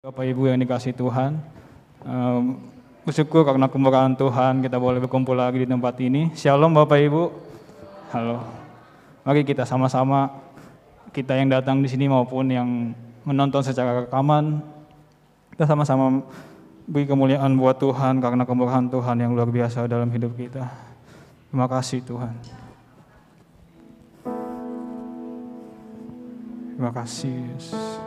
Bapak Ibu yang dikasih Tuhan, bersyukur karena kemurahan Tuhan kita boleh berkumpul lagi di tempat ini. Shalom Bapak Ibu. Halo. Mari kita sama-sama, kita yang datang di sini maupun yang menonton secara rekaman, kita sama-sama beri kemuliaan buat Tuhan karena kemurahan Tuhan yang luar biasa dalam hidup kita. Terima kasih Tuhan. Terima kasih Yesus.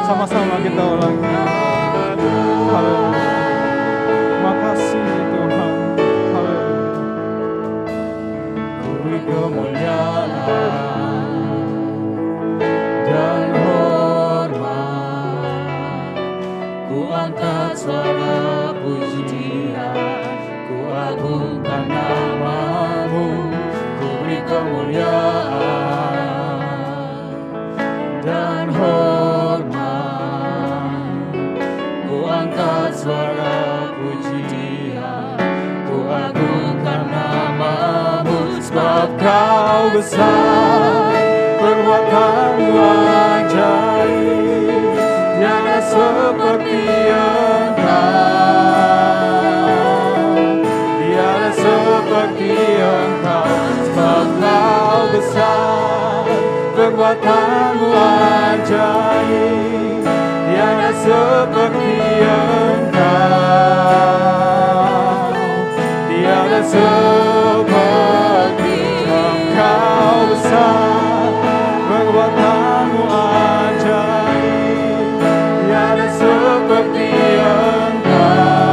Sama-sama kita ulangi. Haleluya. Terima kasih Tuhan. Haleluya. Beri kemuliaan dan hormat. Ku angkat suara pujian, ku agungkan nama-Mu. Ku beri kemuliaan dan hormat, ku angkat suara pujian, ku agungkan nama-Mu. Sebab Kau besar, perbuatan-Mu ajaib, tiada seperti Engkau, tiada seperti Engkau. Sebab Kau besar, perbuatan-Mu ajaib, tiada seperti Engkau, tiada seperti Engkau besar, perbuatan-Mu ajaib, tiada seperti Engkau,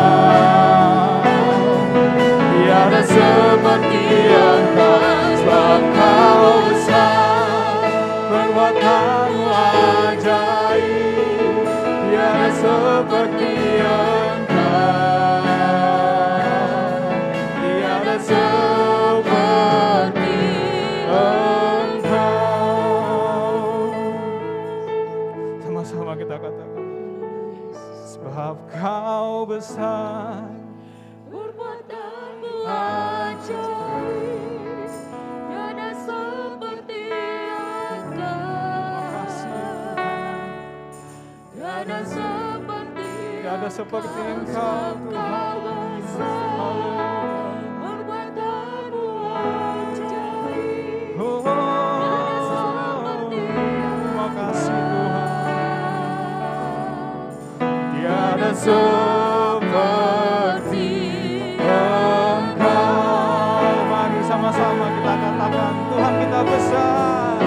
tiada seperti Engkau. Sebab Kau besar, perbuatan-Mu ajaib, tiada seperti Engkau, tiada seperti Engkau. Sama-sama kita katakan, sebab Kau besar, perbuatan-Mu ajaib, tiada seperti Engkau, tiada seperti Engkau Tuhan. Perbuatan-Mu ajaib, Oh, terima kasih Tuhan. Tiada seperti Engkau. Mari sama-sama kita katakan, Tuhan kita besar.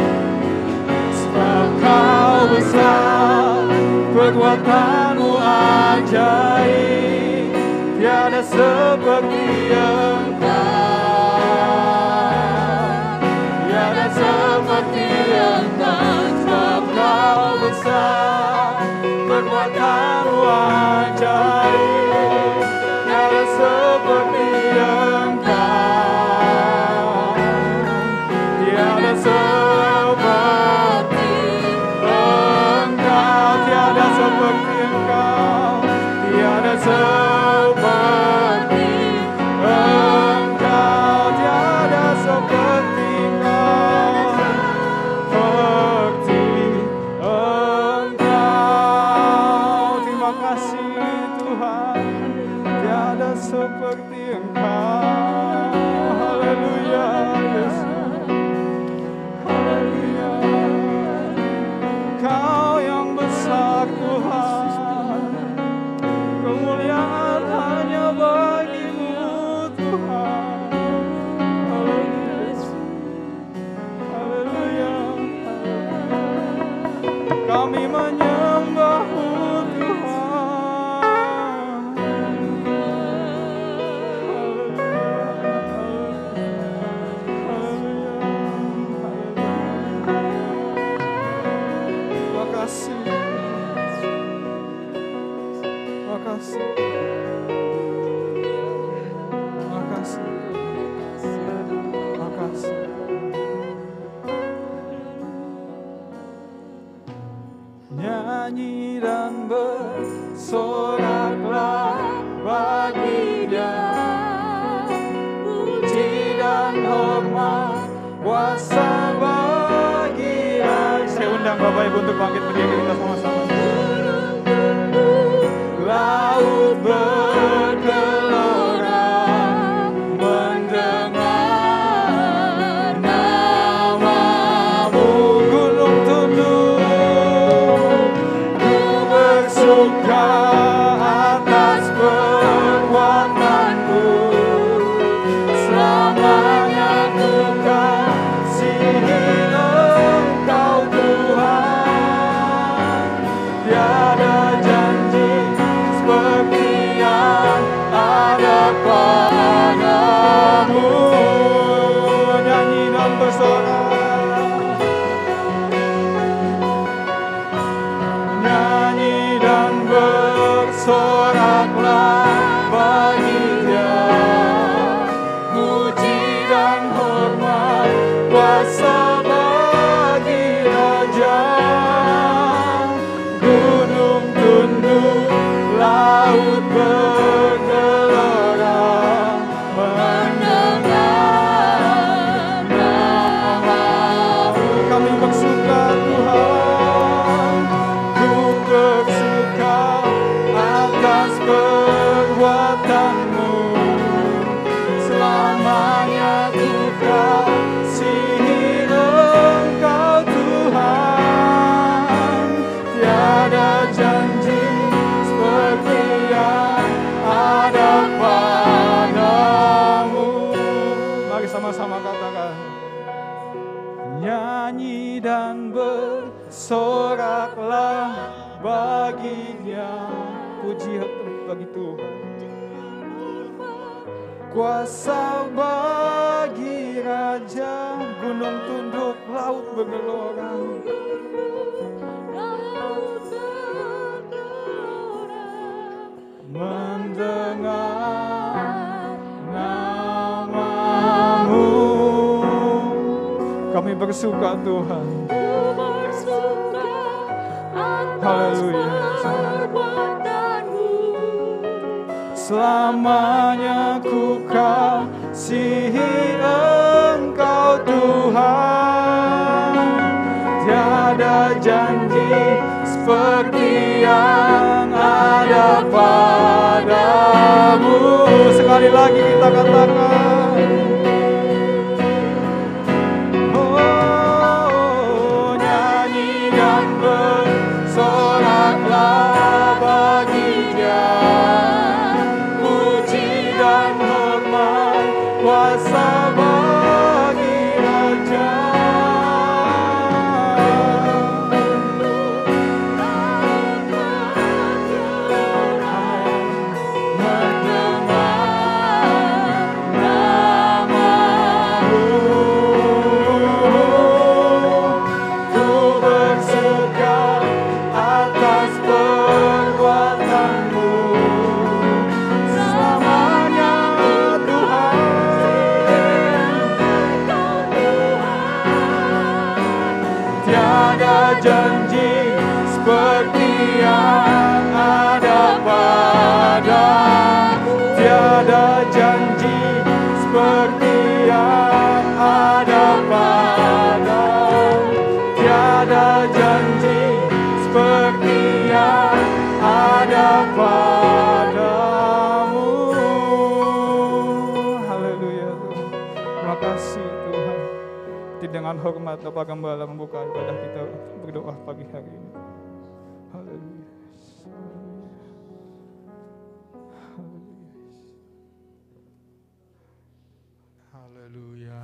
Sebab Kau besar, perbuatan-Mu ajaib, tiada seperti Engkau, tiada seperti Engkau. Sebab Kau besar, perbuatan-Mu ajaib, tiada seperti Engkau, tiada seperti Engkau. menyembah-Mu Tuhan. Makasih, makasih, makasih, makasih. Nyanyi dan bersoraklah bagi Dia, puji dan hormat kuasa bagi Raja. Saya undang Bapak Ibu untuk bangkit berdiri, kita sama-sama. Laut bergelora mendengar nama-Mu, gunung tunduk, ku bersuka atas perbuatan-Mu, selamanya ku kasihi Engkau Tuhan, tiada janji seperti yang ada padamu. Nyanyi dan bersorak, nyanyi dan bersoraklah bagi Dia, puji dan hormat kuasa bagi Raja. Gunung tunduk, laut bergelora mendengar nama-Mu. Kami bersuka Tuhan, ku bersuka atas perbuatan-Mu, selamanya ku kasihi Engkau Tuhan, tiada janji seperti yang ada padamu. Mari sama-sama katakan, nyanyi dan bersoraklah bagi Dia, puji bagi Tuhan, kuasa bagi Raja. Gunung tunduk, laut bergelora, mendengar nama-Mu. Kami bersuka Tuhan. Haleluya. Selamanya ku kasihi Engkau Tuhan, tiada janji seperti yang ada padamu. Sekali lagi kita katakan, oh, nyanyi dan bersoraklah bagi Dia, puji dan hormat kuasa bagi Raja. Janji seperti yang ada pada, tiada janji seperti yang ada pada, tiada janji seperti yang ada padamu. Haleluya Tuhan, terima kasih Tuhan. Dengan hormat Bapa Gembala membuka ibadah kita, berdoa pagi hari ini. Haleluya. Haleluya.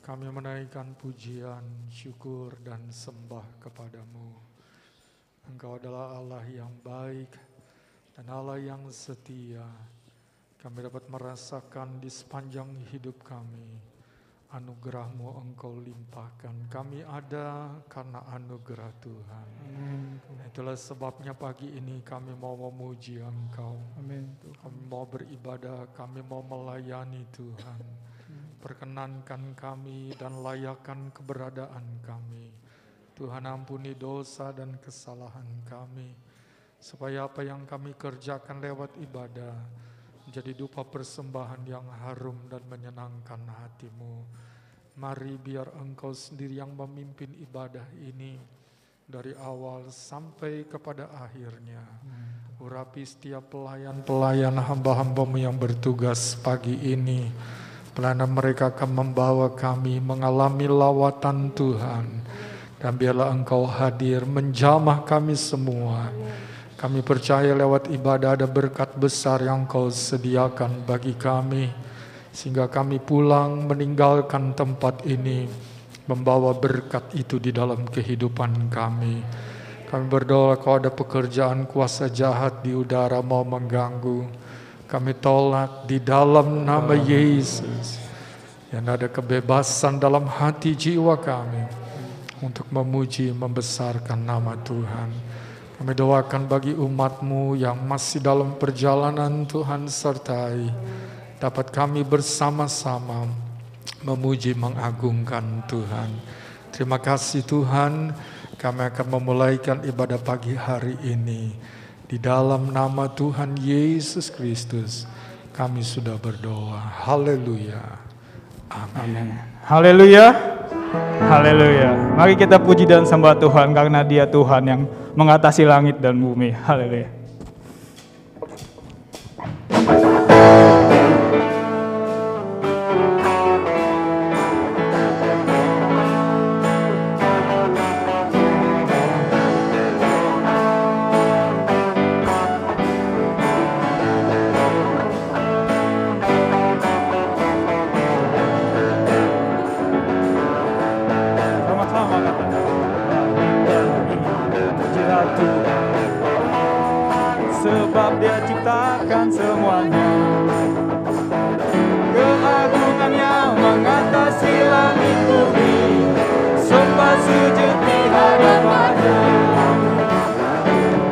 Kami menaikkan pujian, syukur dan sembah kepadamu. Engkau adalah Allah yang baik dan Allah yang setia. Kami dapat merasakan di sepanjang hidup kami, anugerah-Mu Engkau limpahkan. Kami ada karena anugerah Tuhan. Itulah sebabnya pagi ini kami mau memuji Engkau. Kami mau beribadah, kami mau melayani Tuhan. Perkenankan kami dan layakkan keberadaan kami. Tuhan, ampuni dosa dan kesalahan kami, supaya apa yang kami kerjakan lewat ibadah menjadi dupa persembahan yang harum dan menyenangkan hati-Mu. Mari biar Engkau sendiri yang memimpin ibadah ini dari awal sampai kepada akhirnya. Urapi setiap pelayan-pelayan hamba-hamba-Mu yang bertugas pagi ini. Pelayanan mereka akan membawa kami mengalami lawatan Tuhan. Dan biarlah Engkau hadir menjamah kami semua. Kami percaya lewat ibadah ada berkat besar yang Engkau sediakan bagi kami. Sehingga kami pulang meninggalkan tempat ini, membawa berkat itu di dalam kehidupan kami. Kami berdoa kalau ada pekerjaan kuasa jahat di udara mau mengganggu, kami tolak di dalam nama Yesus. Yang ada kebebasan dalam hati jiwa kami untuk memuji, membesarkan nama Tuhan. Kami doakan bagi umat-Mu yang masih dalam perjalanan, Tuhan sertai. Dapat kami bersama-sama memuji, mengagungkan Tuhan. Terima kasih Tuhan, kami akan memulaikan ibadah pagi hari ini. Di dalam nama Tuhan Yesus Kristus, kami sudah berdoa. Haleluya. Amin. Haleluya. Haleluya. Mari kita puji dan sembah Tuhan karena Dia Tuhan yang mengatasi langit dan bumi. Haleluya. Sebab Dia ciptakan semuanya, keagungannya mengatasi langit bumi, sembah sujud di hadapannya.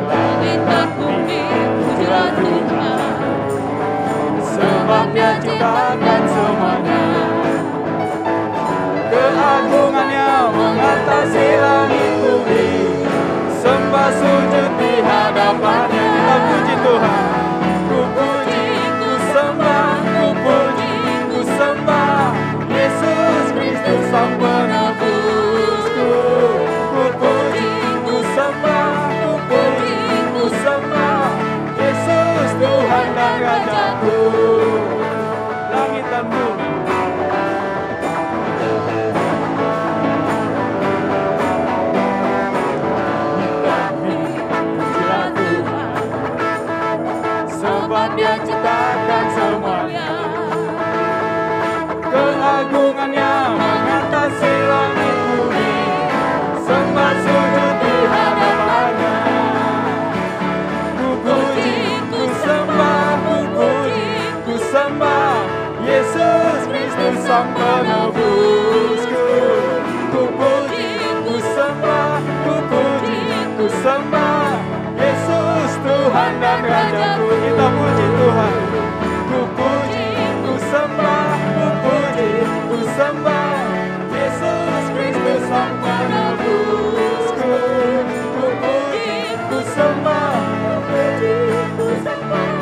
Langit dan bumi pujilah Tuhan, Sebab Dia ciptakan semuanya, keagungannya mengatasi langit bumi, sembah sujud di hadapannya. Kita puji Tuhan. Ku puji, ku sembah, ku puji, ku sembah Yesus Kristus Sang Penebusku. Ku puji, ku sembah, ku puji, ku sembah Yesus Tuhan dan Rajaku. Langit dan bumi sebab Dia ciptakan semuanya, keagungannya mengatasi langit bumi, sembah sujud di hadapannya. Ku puji, ku sembah, ku puji, ku sembah Yesus Kristus Sang Penebusku. Ku puji, ku sembah, ku puji, ku sembah Yesus Tuhan dan Rajaku. Kita puji Tuhan. Ku puji, ku sembah, ku puji, ku sembah Yesus Kristus Sang Penebusku. Ku puji, ku sembah, ku puji, ku sembah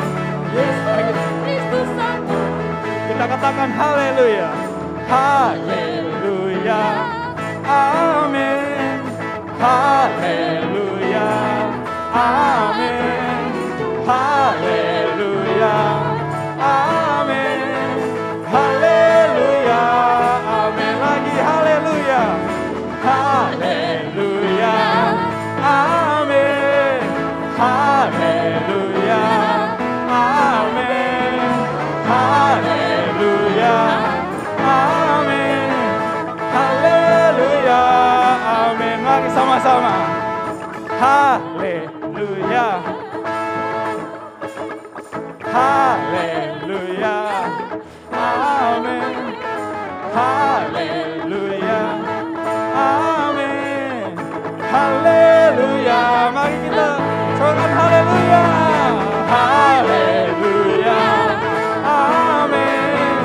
Yesus Kristus Sang Penebusku. Kita katakan haleluya. Haleluya. Amin. Haleluya. Amin. Haleluya. Amin. Haleluya. Amin. Lagi haleluya. Haleluya. Amin. Haleluya. Amin. Haleluya. Amin. Haleluya. Amin. Mari sama-sama. Haleluya. Haleluya. Amin. Haleluya. Amin. Haleluya. Mari kita sorakan haleluya. Haleluya. Amin.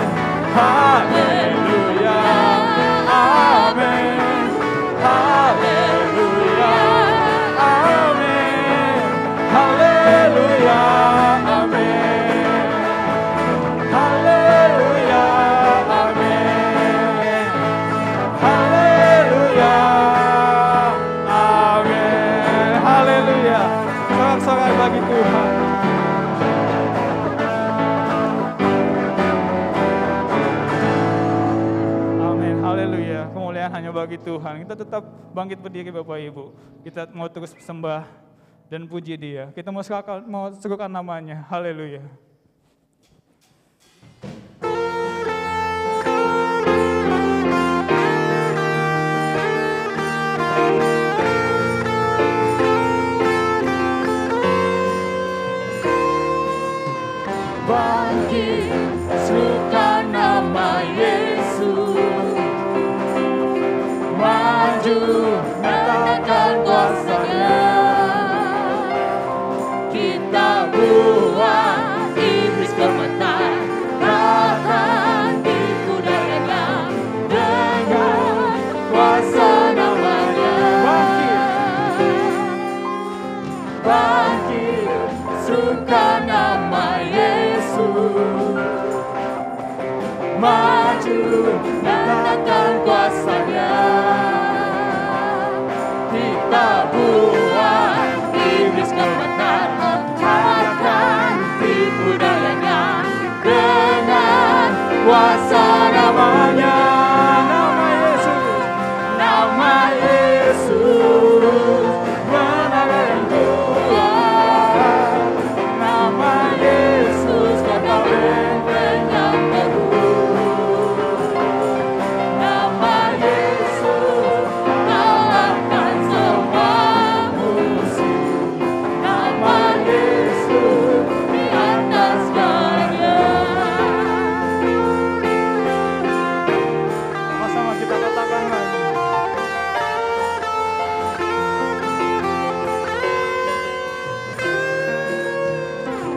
Haleluya. Amin. Haleluya. Amin. Haleluya. Amin. Haleluya. Amin. Haleluya. Amin. Haleluya. Sorak-sorai bagi Tuhan. Amin. Haleluya. Kemuliaan hanya bagi Tuhan. Kita tetap bangkit berdiri Bapak Ibu. Kita mau terus sembah dan puji Dia. Kita mau serukan namanya. Haleluya. Bangkit, serukan nama Yesus. Maju, nyatakan kuasa-Nya. Kita buat iblis gemetar, akan tipu dayanya dengan kuasa namanya. Bangkit, serukan nama Yesus. Maju, nyatakan kuasa-Nya. Kita buat iblis gemetar, akan tipu dayanya dengan kuasa namanya. Nama Yesus. Nama Yesus menara yang kuat. Nama Yesus kota benteng yang teguh. Nama Yesus kalahkan semua musuh. Nama Yesus di atas segalanya. Sama-sama kita katakan lagi.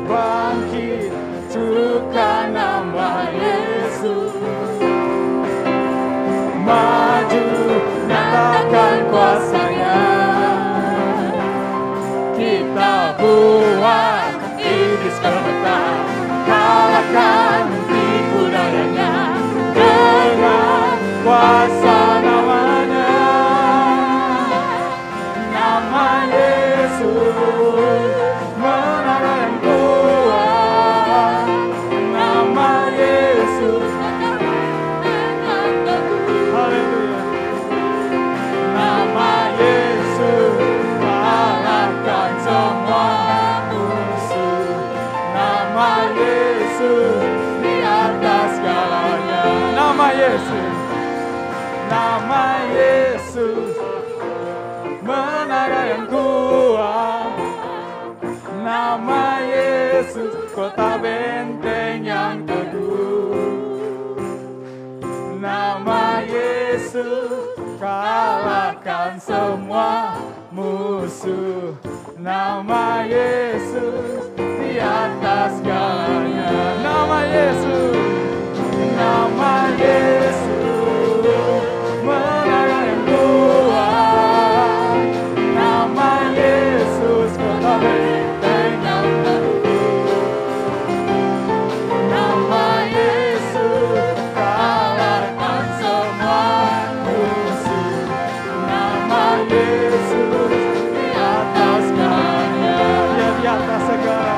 Bangkit, Serukan nama Yesus. maju, Nyatakan kuasa-Nya. Kita buat iblis gemetar, kalahkan tipu dayanya dengan kuasa namanya. nama Yesus menara yang kuat. Nama Yesus dengan teguh. Haleluya. Nama Yesus kalahkan semua musuh. Nama Yesus di atas segalanya. Nama Yesus. Nama Yesus menara yang kuat. Nama Yesus kota benteng yang teguh. Nama Yesus kalahkan semua musuh. Nama Yesus di atas segalanya. Nama Yesus. Nama Yesus menara yang kuat. Nama Yesus kota benteng yang teguh. Nama Yesus kalahkan semua musuh. Nama Yesus di atas segalanya. Dia di atas segala.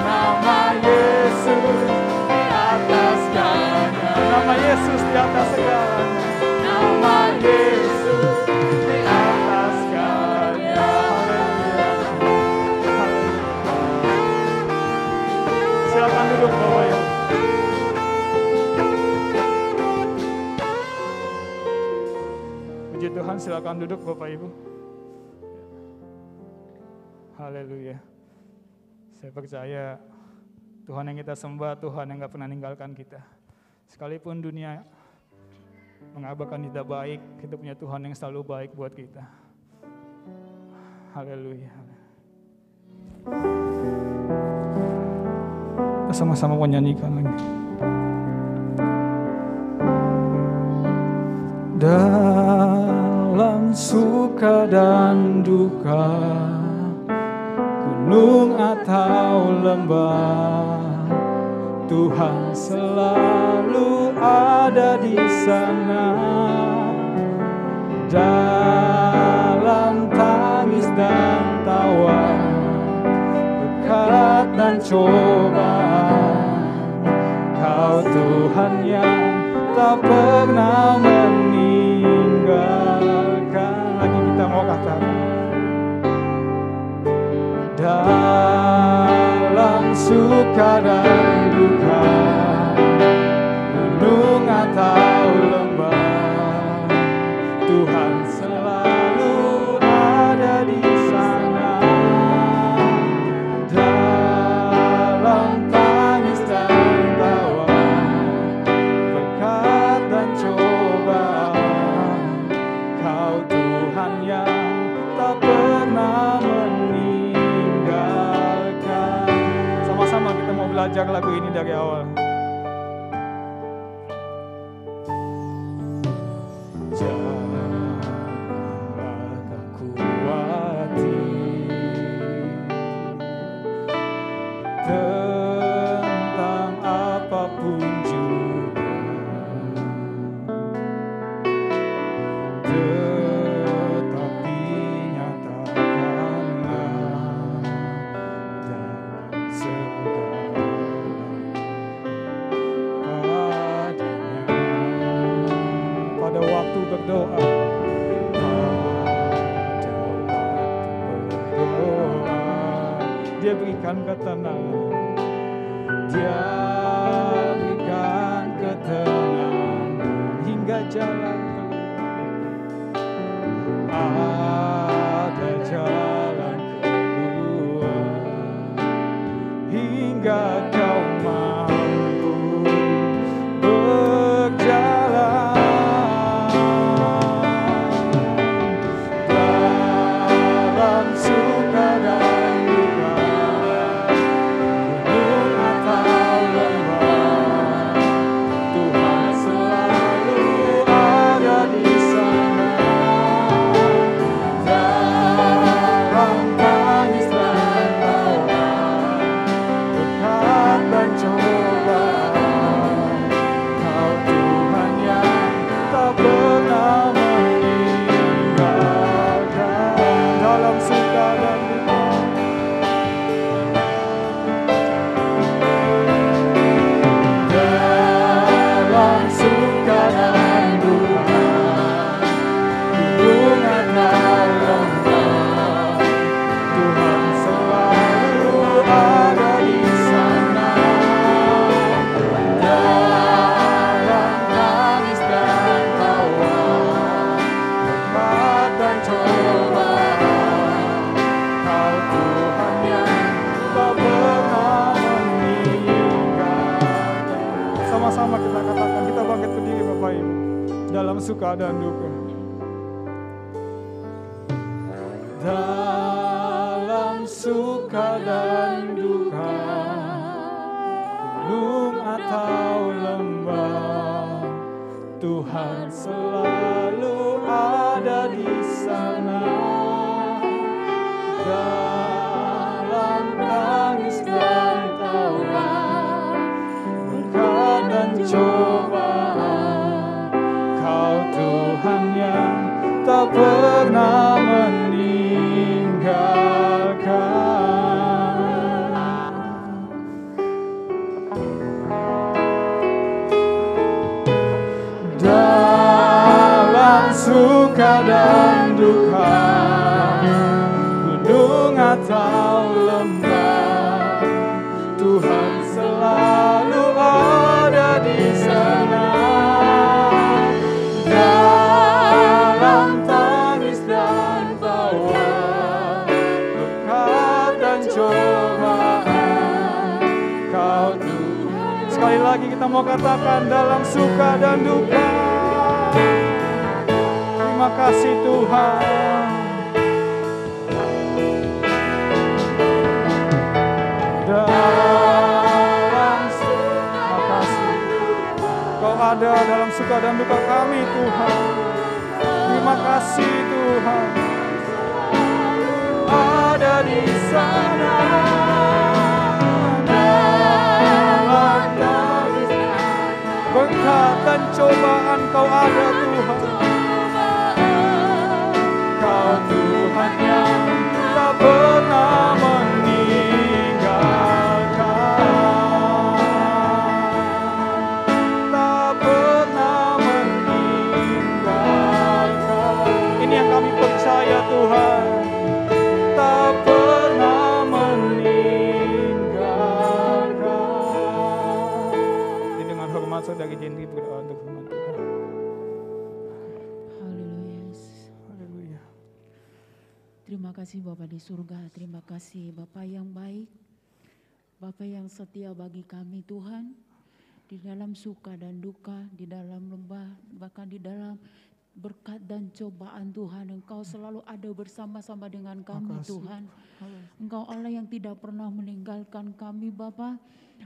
Nama Yesus di atas segalanya. Nama Yesus di atas segalanya. Nama Yesus Di atas segalanya. Haleluya. Haleluya. Silakan duduk Bapak Ibu. Puji Tuhan, silakan duduk Bapak Ibu. Haleluya. Saya percaya Tuhan yang kita sembah, Tuhan yang gak pernah ninggalkan kita. Sekalipun dunia mengabarkan kita baik, kita punya Tuhan yang selalu baik buat kita. Haleluya. Kita sama-sama menyanyikan lagi. Dalam suka dan duka, gunung atau lembah, Tuhan selalu ada di sana. Dalam tangis dan tawa, berkat dan cobaan, Kau Tuhan yang tak pernah meninggalkan. Lagi kita mau katakan, dalam suka dan duka, gunung atau lembah, Tuhan selalu ada di sana. Dalam tangis dan tawa, berkat dan cobaan, Kau Tuhan yang tak pernah meninggalkan. Sama-sama kita mau belajar lagu ini dari awal. Tentang apapun juga, tetapi nyatakanlah dalam segala padanya. Pada waktu berdoa, Dia berikan ketenangan, Dia berikan ketenangan hingga jalan keluar. Ada jalan keluar hingga kau mampu berjalan. Dalam suka dan duka, Tuhan selalu ada di sana. Dalam tangis dan tawa, berkat dan cobaan, Kau Tuhan yang tak pernah meninggalkan. Dalam suka dan duka, dalam suka dan duka, gunung atau lembah, Tuhan selalu ada di sana. Dalam tangis dan tawa, berkat dan cobaan, Kau Tuhan yang tak pernah meninggalkan. Sama-sama kita katakan, kita bangkit berdiri Bapak Ibu. Dalam suka dan duka, dalam suka dan duka, gunung atau lembah, Tuhan selalu ada di sana. Dalam tangis dan tawa, berkat dan cobaan, Kau Tuhan yang tak pernah meninggalkan. Dalam suka dan duka, gunung atau lembah, Tuhan selalu ada di sana. Dalam tangis dan tawa, berkat Sekali lagi kita mau katakan dalam suka dan duka. Terima kasih Tuhan. Terima kasih. Kau ada dalam suka dan duka kami Tuhan. Terima kasih Tuhan. Ada di sana. Berkat dan cobaan Kau ada Tuhan. Kau Tuhan yang tak pernah meninggalkan, tak pernah meninggalkan. Ini yang kami percaya Tuhan, tak pernah meninggalkan. Jadi dengan hormat saudara Jendi berdoa untuk firman Tuhan. Haleluya. Terima kasih Bapa di surga, terima kasih Bapa yang baik, Bapa yang setia bagi kami Tuhan, di dalam suka dan duka, di dalam lembah, bahkan di dalam berkat dan cobaan Tuhan, Engkau selalu ada bersama-sama dengan kami Tuhan. Engkau Allah yang tidak pernah meninggalkan kami Bapa.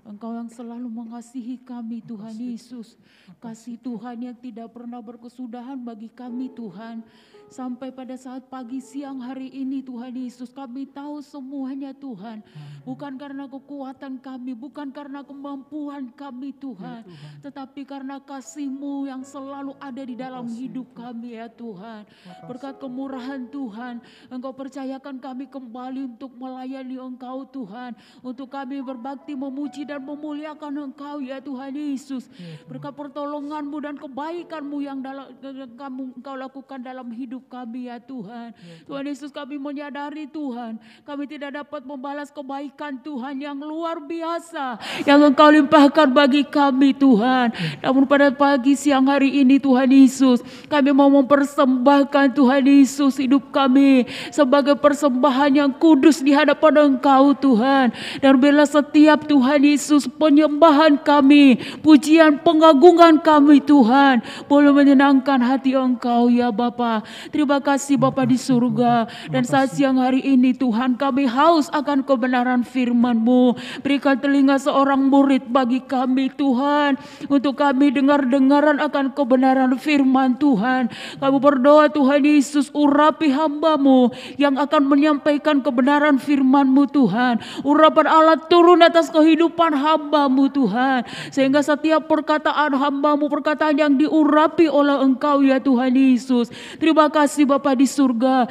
Engkau yang selalu mengasihi kami Tuhan Yesus. Kasih Tuhan yang tidak pernah berkesudahan bagi kami Tuhan. Sampai pada saat pagi siang hari ini Tuhan Yesus, kami tahu semuanya Tuhan. Bukan karena kekuatan kami, bukan karena kemampuan kami Tuhan. Tetapi karena kasih-Mu yang selalu ada di dalam hidup kami ya Tuhan. Berkat kemurahan Tuhan, Engkau percayakan kami kembali untuk melayani Engkau Tuhan. Untuk kami berbakti memuji dan memuliakan Engkau ya Tuhan Yesus. Berkat pertolongan-Mu dan kebaikan-Mu yang Engkau lakukan dalam hidup kami ya Tuhan. Tuhan Yesus, kami menyadari Tuhan, kami tidak dapat membalas kebaikan Tuhan yang luar biasa yang Engkau limpahkan bagi kami Tuhan. Namun pada pagi siang hari ini Tuhan Yesus, kami mau mempersembahkan Tuhan Yesus hidup kami sebagai persembahan yang kudus di hadapan Engkau Tuhan. Dan bila setiap Tuhan Yesus penyembahan kami, pujian pengagungan kami Tuhan boleh menyenangkan hati Engkau ya Bapa. Terima kasih Bapa di surga. Dan saat siang hari ini Tuhan, kami haus akan kebenaran firman-Mu. Berikan telinga seorang murid bagi kami Tuhan, untuk kami dengar-dengaran akan kebenaran firman Tuhan. Kami berdoa Tuhan Yesus, urapi hamba-Mu yang akan menyampaikan kebenaran firman-Mu Tuhan. Urapan Allah turun atas kehidupan hamba-Mu Tuhan, sehingga setiap perkataan hamba-Mu, perkataan yang diurapi oleh Engkau ya Tuhan Yesus. Terima kasih Bapa di surga.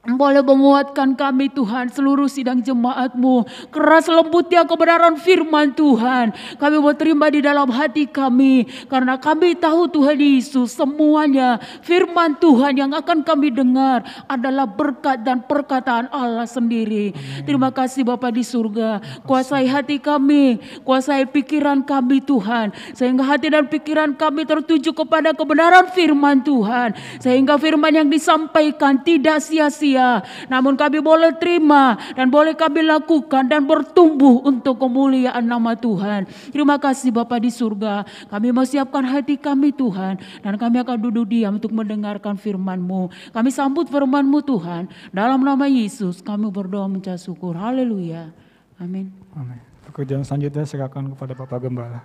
Boleh menguatkan kami Tuhan, seluruh sidang jemaat-Mu. Keras lembutnya kebenaran firman Tuhan, kami mau terima di dalam hati kami. Karena kami tahu Tuhan Yesus, semuanya firman Tuhan yang akan kami dengar adalah berkat dan perkataan Allah sendiri. Terima kasih Bapa di surga. Kuasai hati kami, kuasai pikiran kami Tuhan, sehingga hati dan pikiran kami tertuju kepada kebenaran firman Tuhan. Sehingga firman yang disampaikan tidak sia-sia, namun kami boleh terima dan boleh kami lakukan dan bertumbuh untuk kemuliaan nama Tuhan. Terima kasih Bapa di surga. Kami mau siapkan hati kami Tuhan, dan kami akan duduk diam untuk mendengarkan firman-Mu. Kami sambut firman-Mu Tuhan. Dalam nama Yesus kami berdoa mencap syukur. Haleluya. Amin. Amin. Pekerjaan selanjutnya silakan kepada Bapak Gembala.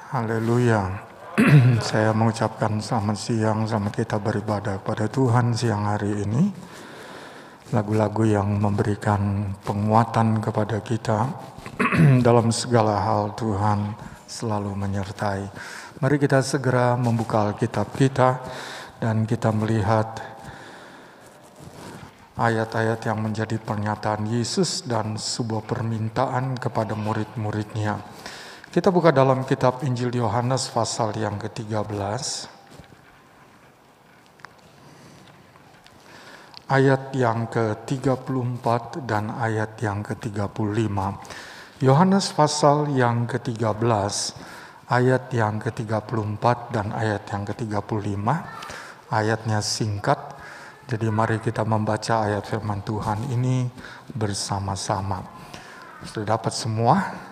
Haleluya. Saya mengucapkan selamat siang, selamat kita beribadah kepada Tuhan siang hari ini. Lagu-lagu yang memberikan penguatan kepada kita dalam segala hal, Tuhan selalu menyertai. Mari kita segera membuka Alkitab kita dan kita melihat ayat-ayat yang menjadi pernyataan Yesus dan sebuah permintaan kepada murid-muridnya. Kita buka dalam kitab Injil Yohanes pasal yang ke-13. Ayat yang ke-34 dan ayat yang ke-35. Yohanes pasal yang ke-13, ayat yang ke-34 dan ayat yang ke-35. Ayatnya singkat, jadi mari kita membaca ayat firman Tuhan ini bersama-sama. Sudah dapat semua?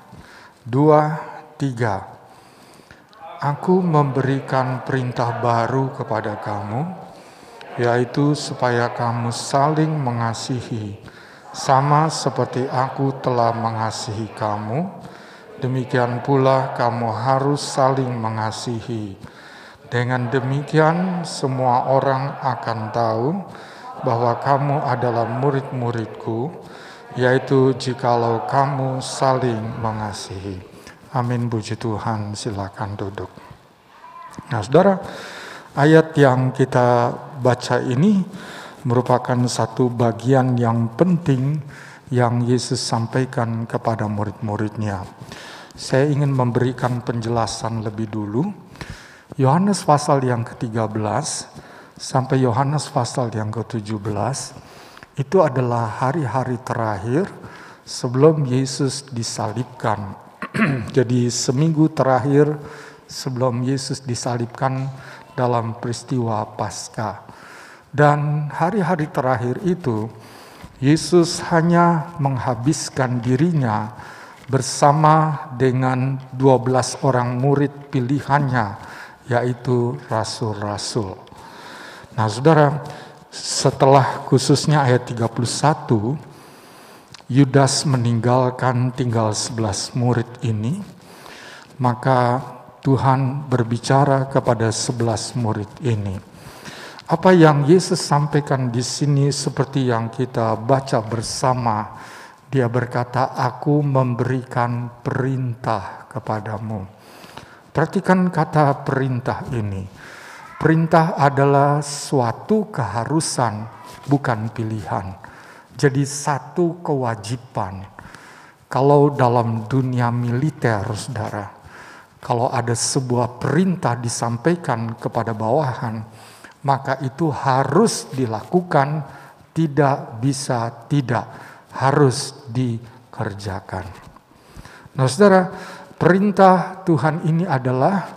2, 3. Aku memberikan perintah baru kepada kamu, yaitu supaya kamu saling mengasihi, sama seperti aku telah mengasihi kamu, demikian pula kamu harus saling mengasihi. Dengan demikian semua orang akan tahu bahwa kamu adalah murid-muridku, yaitu jikalau kamu saling mengasihi. Amin, puji Tuhan, silakan duduk. Nah saudara, ayat yang kita baca ini merupakan satu bagian yang penting yang Yesus sampaikan kepada murid-muridnya. Saya ingin memberikan penjelasan lebih dulu. Yohanes pasal yang ke-13 sampai Yohanes pasal yang ke-17 itu adalah hari-hari terakhir sebelum Yesus disalibkan. Jadi seminggu terakhir sebelum Yesus disalibkan dalam peristiwa Paskah. Dan hari-hari terakhir itu Yesus hanya menghabiskan dirinya bersama dengan 12 orang murid pilihannya, yaitu rasul-rasul. Nah saudara, setelah khususnya ayat 31, Yudas meninggalkan tinggal 11 murid ini, maka Tuhan berbicara kepada 11 murid ini. Apa yang Yesus sampaikan di sini seperti yang kita baca bersama, dia berkata, aku memberikan perintah kepadamu. Perhatikan kata perintah ini. Perintah adalah suatu keharusan, bukan pilihan. Jadi satu kewajiban. Kalau dalam dunia militer, saudara, kalau ada sebuah perintah disampaikan kepada bawahan, maka itu harus dilakukan, tidak bisa tidak, harus dikerjakan. Nah saudara, perintah Tuhan ini adalah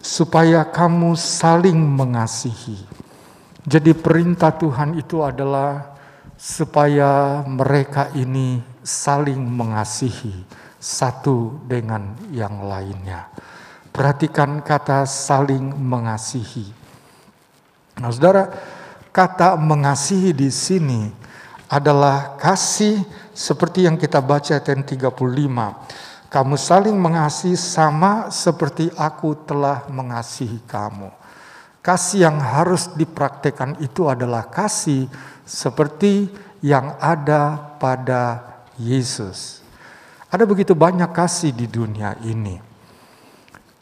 supaya kamu saling mengasihi. Jadi perintah Tuhan itu adalah supaya mereka ini saling mengasihi satu dengan yang lainnya. Perhatikan kata saling mengasihi. Nah saudara, kata mengasihi di sini adalah kasih seperti yang kita baca ayat 35. Kamu saling mengasihi sama seperti aku telah mengasihi kamu. Kasih yang harus dipraktekkan itu adalah kasih seperti yang ada pada Yesus. Ada begitu banyak kasih di dunia ini.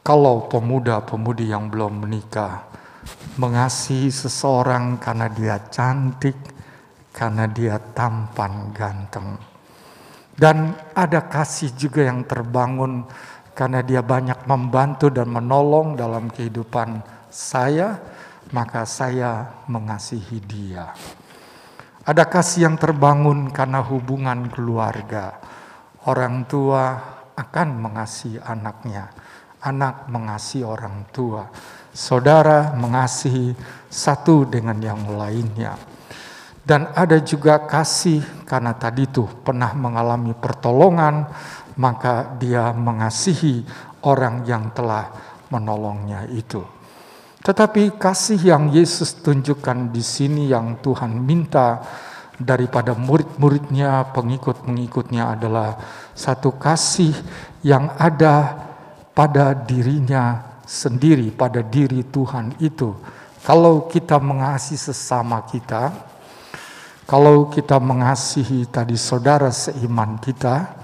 Kalau pemuda-pemudi yang belum menikah mengasihi seseorang karena dia cantik, karena dia tampan, ganteng. Dan ada kasih juga yang terbangun karena dia banyak membantu dan menolong dalam kehidupan saya, maka saya mengasihi dia. Ada kasih yang terbangun karena hubungan keluarga. Orang tua akan mengasihi anaknya, anak mengasihi orang tua, saudara mengasihi satu dengan yang lainnya. Dan ada juga kasih karena tadi tuh pernah mengalami pertolongan, maka dia mengasihi orang yang telah menolongnya itu. Tetapi kasih yang Yesus tunjukkan di sini yang Tuhan minta daripada murid-muridnya, pengikut-pengikutnya adalah satu kasih yang ada pada dirinya sendiri, pada diri Tuhan itu. Kalau kita mengasihi sesama kita, kalau kita mengasihi tadi saudara seiman kita,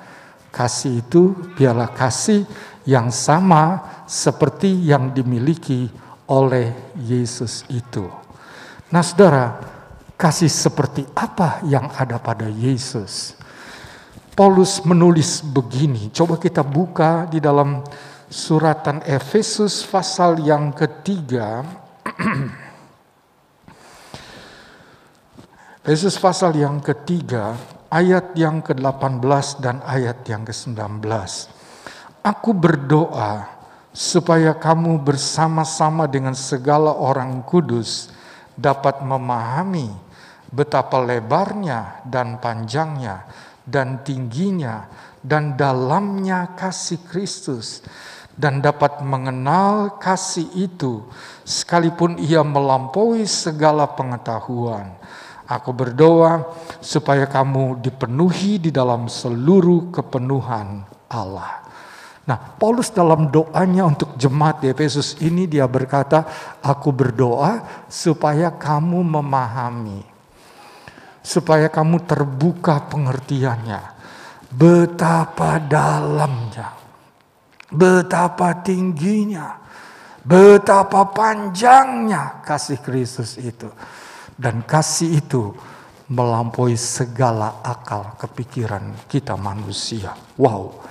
kasih itu biarlah kasih yang sama seperti yang dimiliki oleh Yesus itu. Nah saudara, kasih seperti apa yang ada pada Yesus? Paulus menulis begini. Coba kita buka di dalam suratan Efesus pasal yang ketiga. Efesus pasal yang ketiga, ayat yang ke-18 dan ayat yang ke-19. Aku berdoa supaya kamu bersama-sama dengan segala orang kudus dapat memahami betapa lebarnya dan panjangnya dan tingginya dan dalamnya kasih Kristus, dan dapat mengenal kasih itu sekalipun ia melampaui segala pengetahuan. Aku berdoa supaya kamu dipenuhi di dalam seluruh kepenuhan Allah. Nah, Paulus dalam doanya untuk jemaat di Efesus ini dia berkata, aku berdoa supaya kamu memahami, supaya kamu terbuka pengertiannya, betapa dalamnya, betapa tingginya, betapa panjangnya kasih Kristus itu. Dan kasih itu melampaui segala akal kepikiran kita manusia. Wow,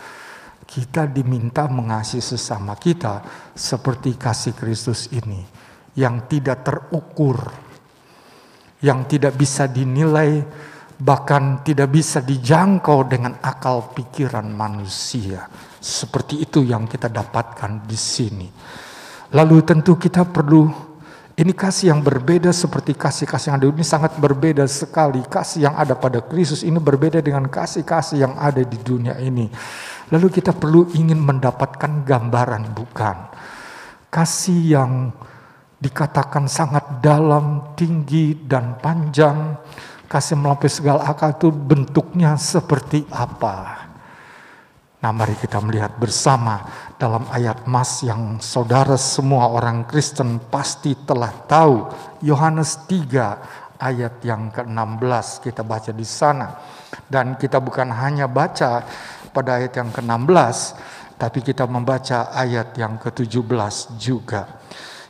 kita diminta mengasihi sesama kita seperti kasih Kristus ini, yang tidak terukur, yang tidak bisa dinilai, bahkan tidak bisa dijangkau dengan akal pikiran manusia. Seperti itu yang kita dapatkan di sini. Lalu tentu kita perlu, ini kasih yang berbeda seperti kasih-kasih yang ada ini sangat berbeda sekali. Kasih yang ada pada Kristus ini berbeda dengan kasih-kasih yang ada di dunia ini. Lalu kita perlu ingin mendapatkan gambaran, bukan? Kasih yang dikatakan sangat dalam, tinggi, dan panjang. Kasih melampaui segala akal itu bentuknya seperti apa? Nah, mari kita melihat bersama dalam ayat mas yang saudara semua orang Kristen pasti telah tahu. Yohanes 3 ayat yang ke-16 kita baca di sana. Dan kita bukan hanya baca pada ayat yang ke-16, tapi kita membaca ayat yang ke-17 juga.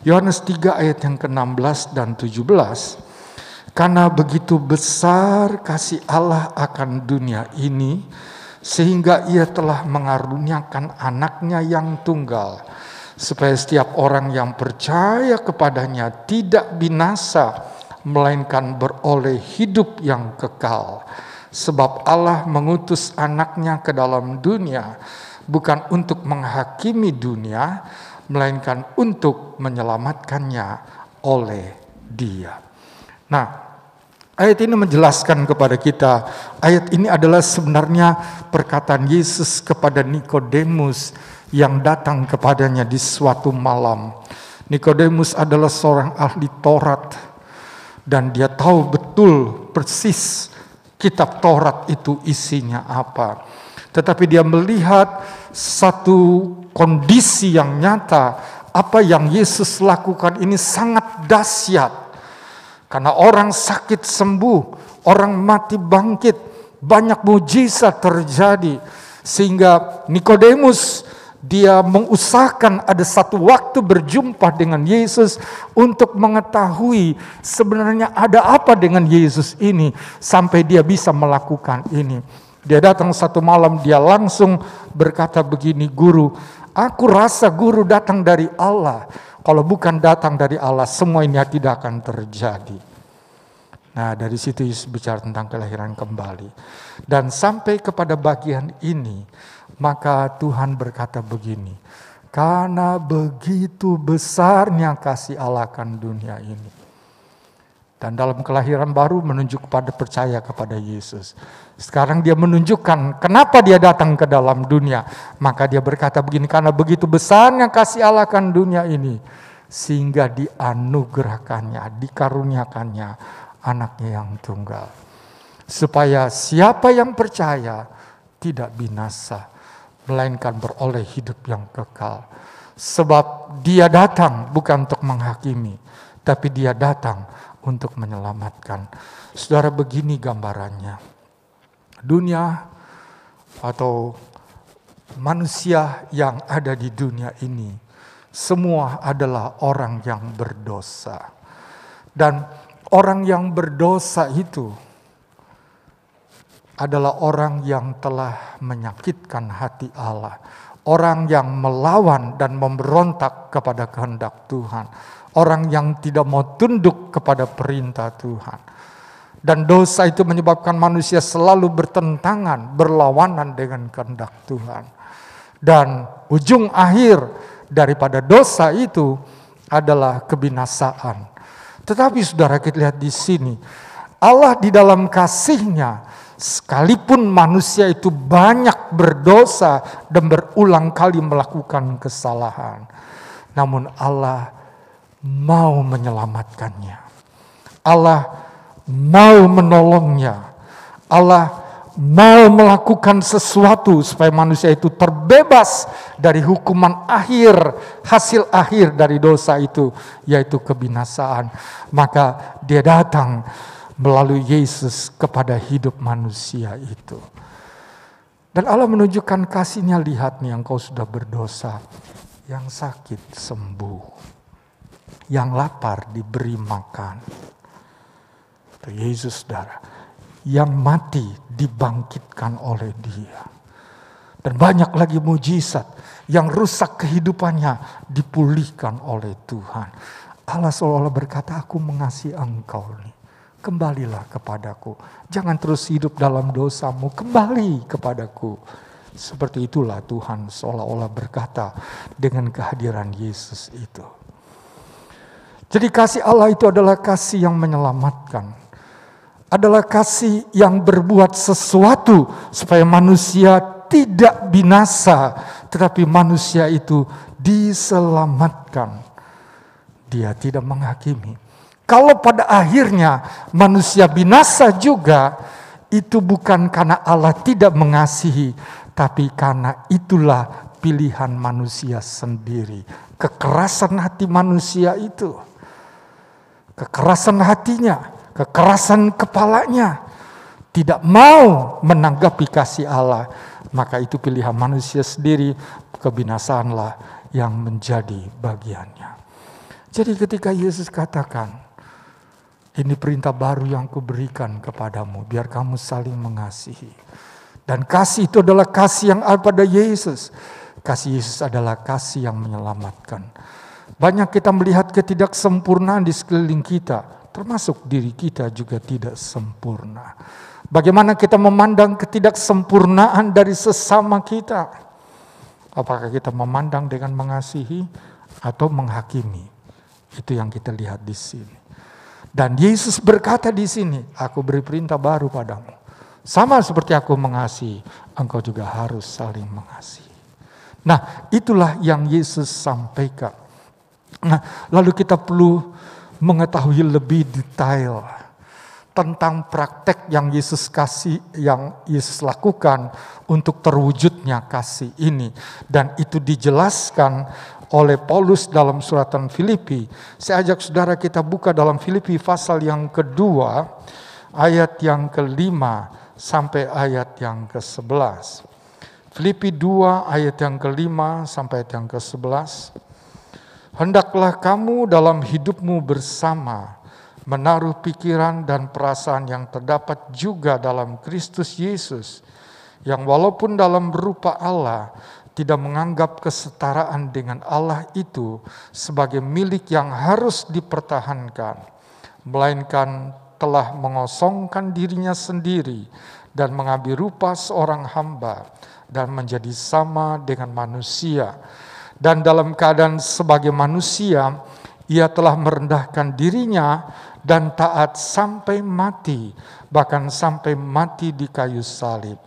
Yohanes 3 ayat yang ke-16 dan 17. Karena begitu besar kasih Allah akan dunia ini, sehingga ia telah mengaruniakan anaknya yang tunggal, supaya setiap orang yang percaya kepadanya tidak binasa, melainkan beroleh hidup yang kekal. Sebab Allah mengutus anaknya ke dalam dunia, bukan untuk menghakimi dunia, melainkan untuk menyelamatkannya oleh Dia. Nah, ayat ini menjelaskan kepada kita, ayat ini adalah sebenarnya perkataan Yesus kepada Nikodemus yang datang kepadanya di suatu malam. Nikodemus adalah seorang ahli Taurat dan dia tahu betul persis kitab Taurat itu isinya apa. Tetapi dia melihat satu kondisi yang nyata, apa yang Yesus lakukan ini sangat dahsyat. Karena orang sakit sembuh, orang mati bangkit, banyak mujizat terjadi. Sehingga Nikodemus dia mengusahakan ada satu waktu berjumpa dengan Yesus untuk mengetahui sebenarnya ada apa dengan Yesus ini sampai dia bisa melakukan ini. Dia datang satu malam, dia langsung berkata begini, "Guru, aku rasa guru datang dari Allah. Kalau bukan datang dari Allah, semua ini tidak akan terjadi." Nah, dari situ Yesus bicara tentang kelahiran kembali. Dan sampai kepada bagian ini, maka Tuhan berkata begini, karena begitu besarnya kasih Allah akan dunia ini. Dan dalam kelahiran baru menunjuk pada percaya kepada Yesus. Sekarang dia menunjukkan kenapa dia datang ke dalam dunia. Maka dia berkata begini, karena begitu besarnya kasih Allah akan dunia ini, sehingga dianugerahkannya, dikaruniakannya anaknya yang tunggal. Supaya siapa yang percaya tidak binasa, melainkan beroleh hidup yang kekal. Sebab dia datang bukan untuk menghakimi, tapi dia datang untuk menyelamatkan. Saudara, begini gambarannya. Dunia atau manusia yang ada di dunia ini, semua adalah orang yang berdosa. Dan orang yang berdosa itu adalah orang yang telah menyakitkan hati Allah. Orang yang melawan dan memberontak kepada kehendak Tuhan. Orang yang tidak mau tunduk kepada perintah Tuhan. Dan dosa itu menyebabkan manusia selalu bertentangan, berlawanan dengan kehendak Tuhan. Dan ujung akhir daripada dosa itu adalah kebinasaan. Tetapi saudara, kita lihat di sini, Allah di dalam kasih-Nya, sekalipun manusia itu banyak berdosa dan berulang kali melakukan kesalahan, namun Allah mau menyelamatkannya. Allah mau menolongnya. Allah mau melakukan sesuatu supaya manusia itu terbebas dari hukuman akhir, hasil akhir dari dosa itu, yaitu kebinasaan. Maka Dia datang melalui Yesus kepada hidup manusia itu. Dan Allah menunjukkan kasih-Nya, lihat nih, engkau sudah berdosa, yang sakit sembuh, yang lapar diberi makan. Itu Yesus, saudara. Yang mati dibangkitkan oleh Dia. Dan banyak lagi mujizat yang rusak kehidupannya dipulihkan oleh Tuhan. Allah seolah-olah berkata, aku mengasihi engkau nih. Kembalilah kepadaku. Jangan terus hidup dalam dosamu. Kembali kepadaku. Seperti itulah Tuhan seolah-olah berkata dengan kehadiran Yesus itu. Jadi kasih Allah itu adalah kasih yang menyelamatkan. Adalah kasih yang berbuat sesuatu supaya manusia tidak binasa. Tetapi manusia itu diselamatkan. Dia tidak menghakimi. Kalau pada akhirnya manusia binasa juga, itu bukan karena Allah tidak mengasihi, tapi karena itulah pilihan manusia sendiri. Kekerasan hati manusia itu. Kekerasan hatinya, kekerasan kepalanya. Tidak mau menanggapi kasih Allah. Maka itu pilihan manusia sendiri, kebinasaanlah yang menjadi bagiannya. Jadi ketika Yesus katakan, ini perintah baru yang kuberikan kepadamu, biar kamu saling mengasihi. Dan kasih itu adalah kasih yang ada pada Yesus. Kasih Yesus adalah kasih yang menyelamatkan. Banyak kita melihat ketidaksempurnaan di sekeliling kita, termasuk diri kita juga tidak sempurna. Bagaimana kita memandang ketidaksempurnaan dari sesama kita? Apakah kita memandang dengan mengasihi atau menghakimi? Itu yang kita lihat di sini. Dan Yesus berkata di sini, aku beri perintah baru padamu. Sama seperti aku mengasihi, engkau juga harus saling mengasihi. Nah, itulah yang Yesus sampaikan. Nah, lalu kita perlu mengetahui lebih detail tentang praktek yang Yesus kasih, yang Yesus lakukan untuk terwujudnya kasih ini. Dan itu dijelaskan oleh Paulus dalam suratan Filipi. Saya ajak saudara kita buka dalam Filipi pasal yang kedua, ayat yang ke-5 sampai ayat yang ke-11. Filipi 2 ayat yang ke-5 sampai ayat yang ke-11. Hendaklah kamu dalam hidupmu bersama menaruh pikiran dan perasaan yang terdapat juga dalam Kristus Yesus, yang walaupun dalam rupa Allah, tidak menganggap kesetaraan dengan Allah itu sebagai milik yang harus dipertahankan, melainkan telah mengosongkan dirinya sendiri dan mengambil rupa seorang hamba dan menjadi sama dengan manusia. Dan dalam keadaan sebagai manusia, ia telah merendahkan dirinya dan taat sampai mati, bahkan sampai mati di kayu salib.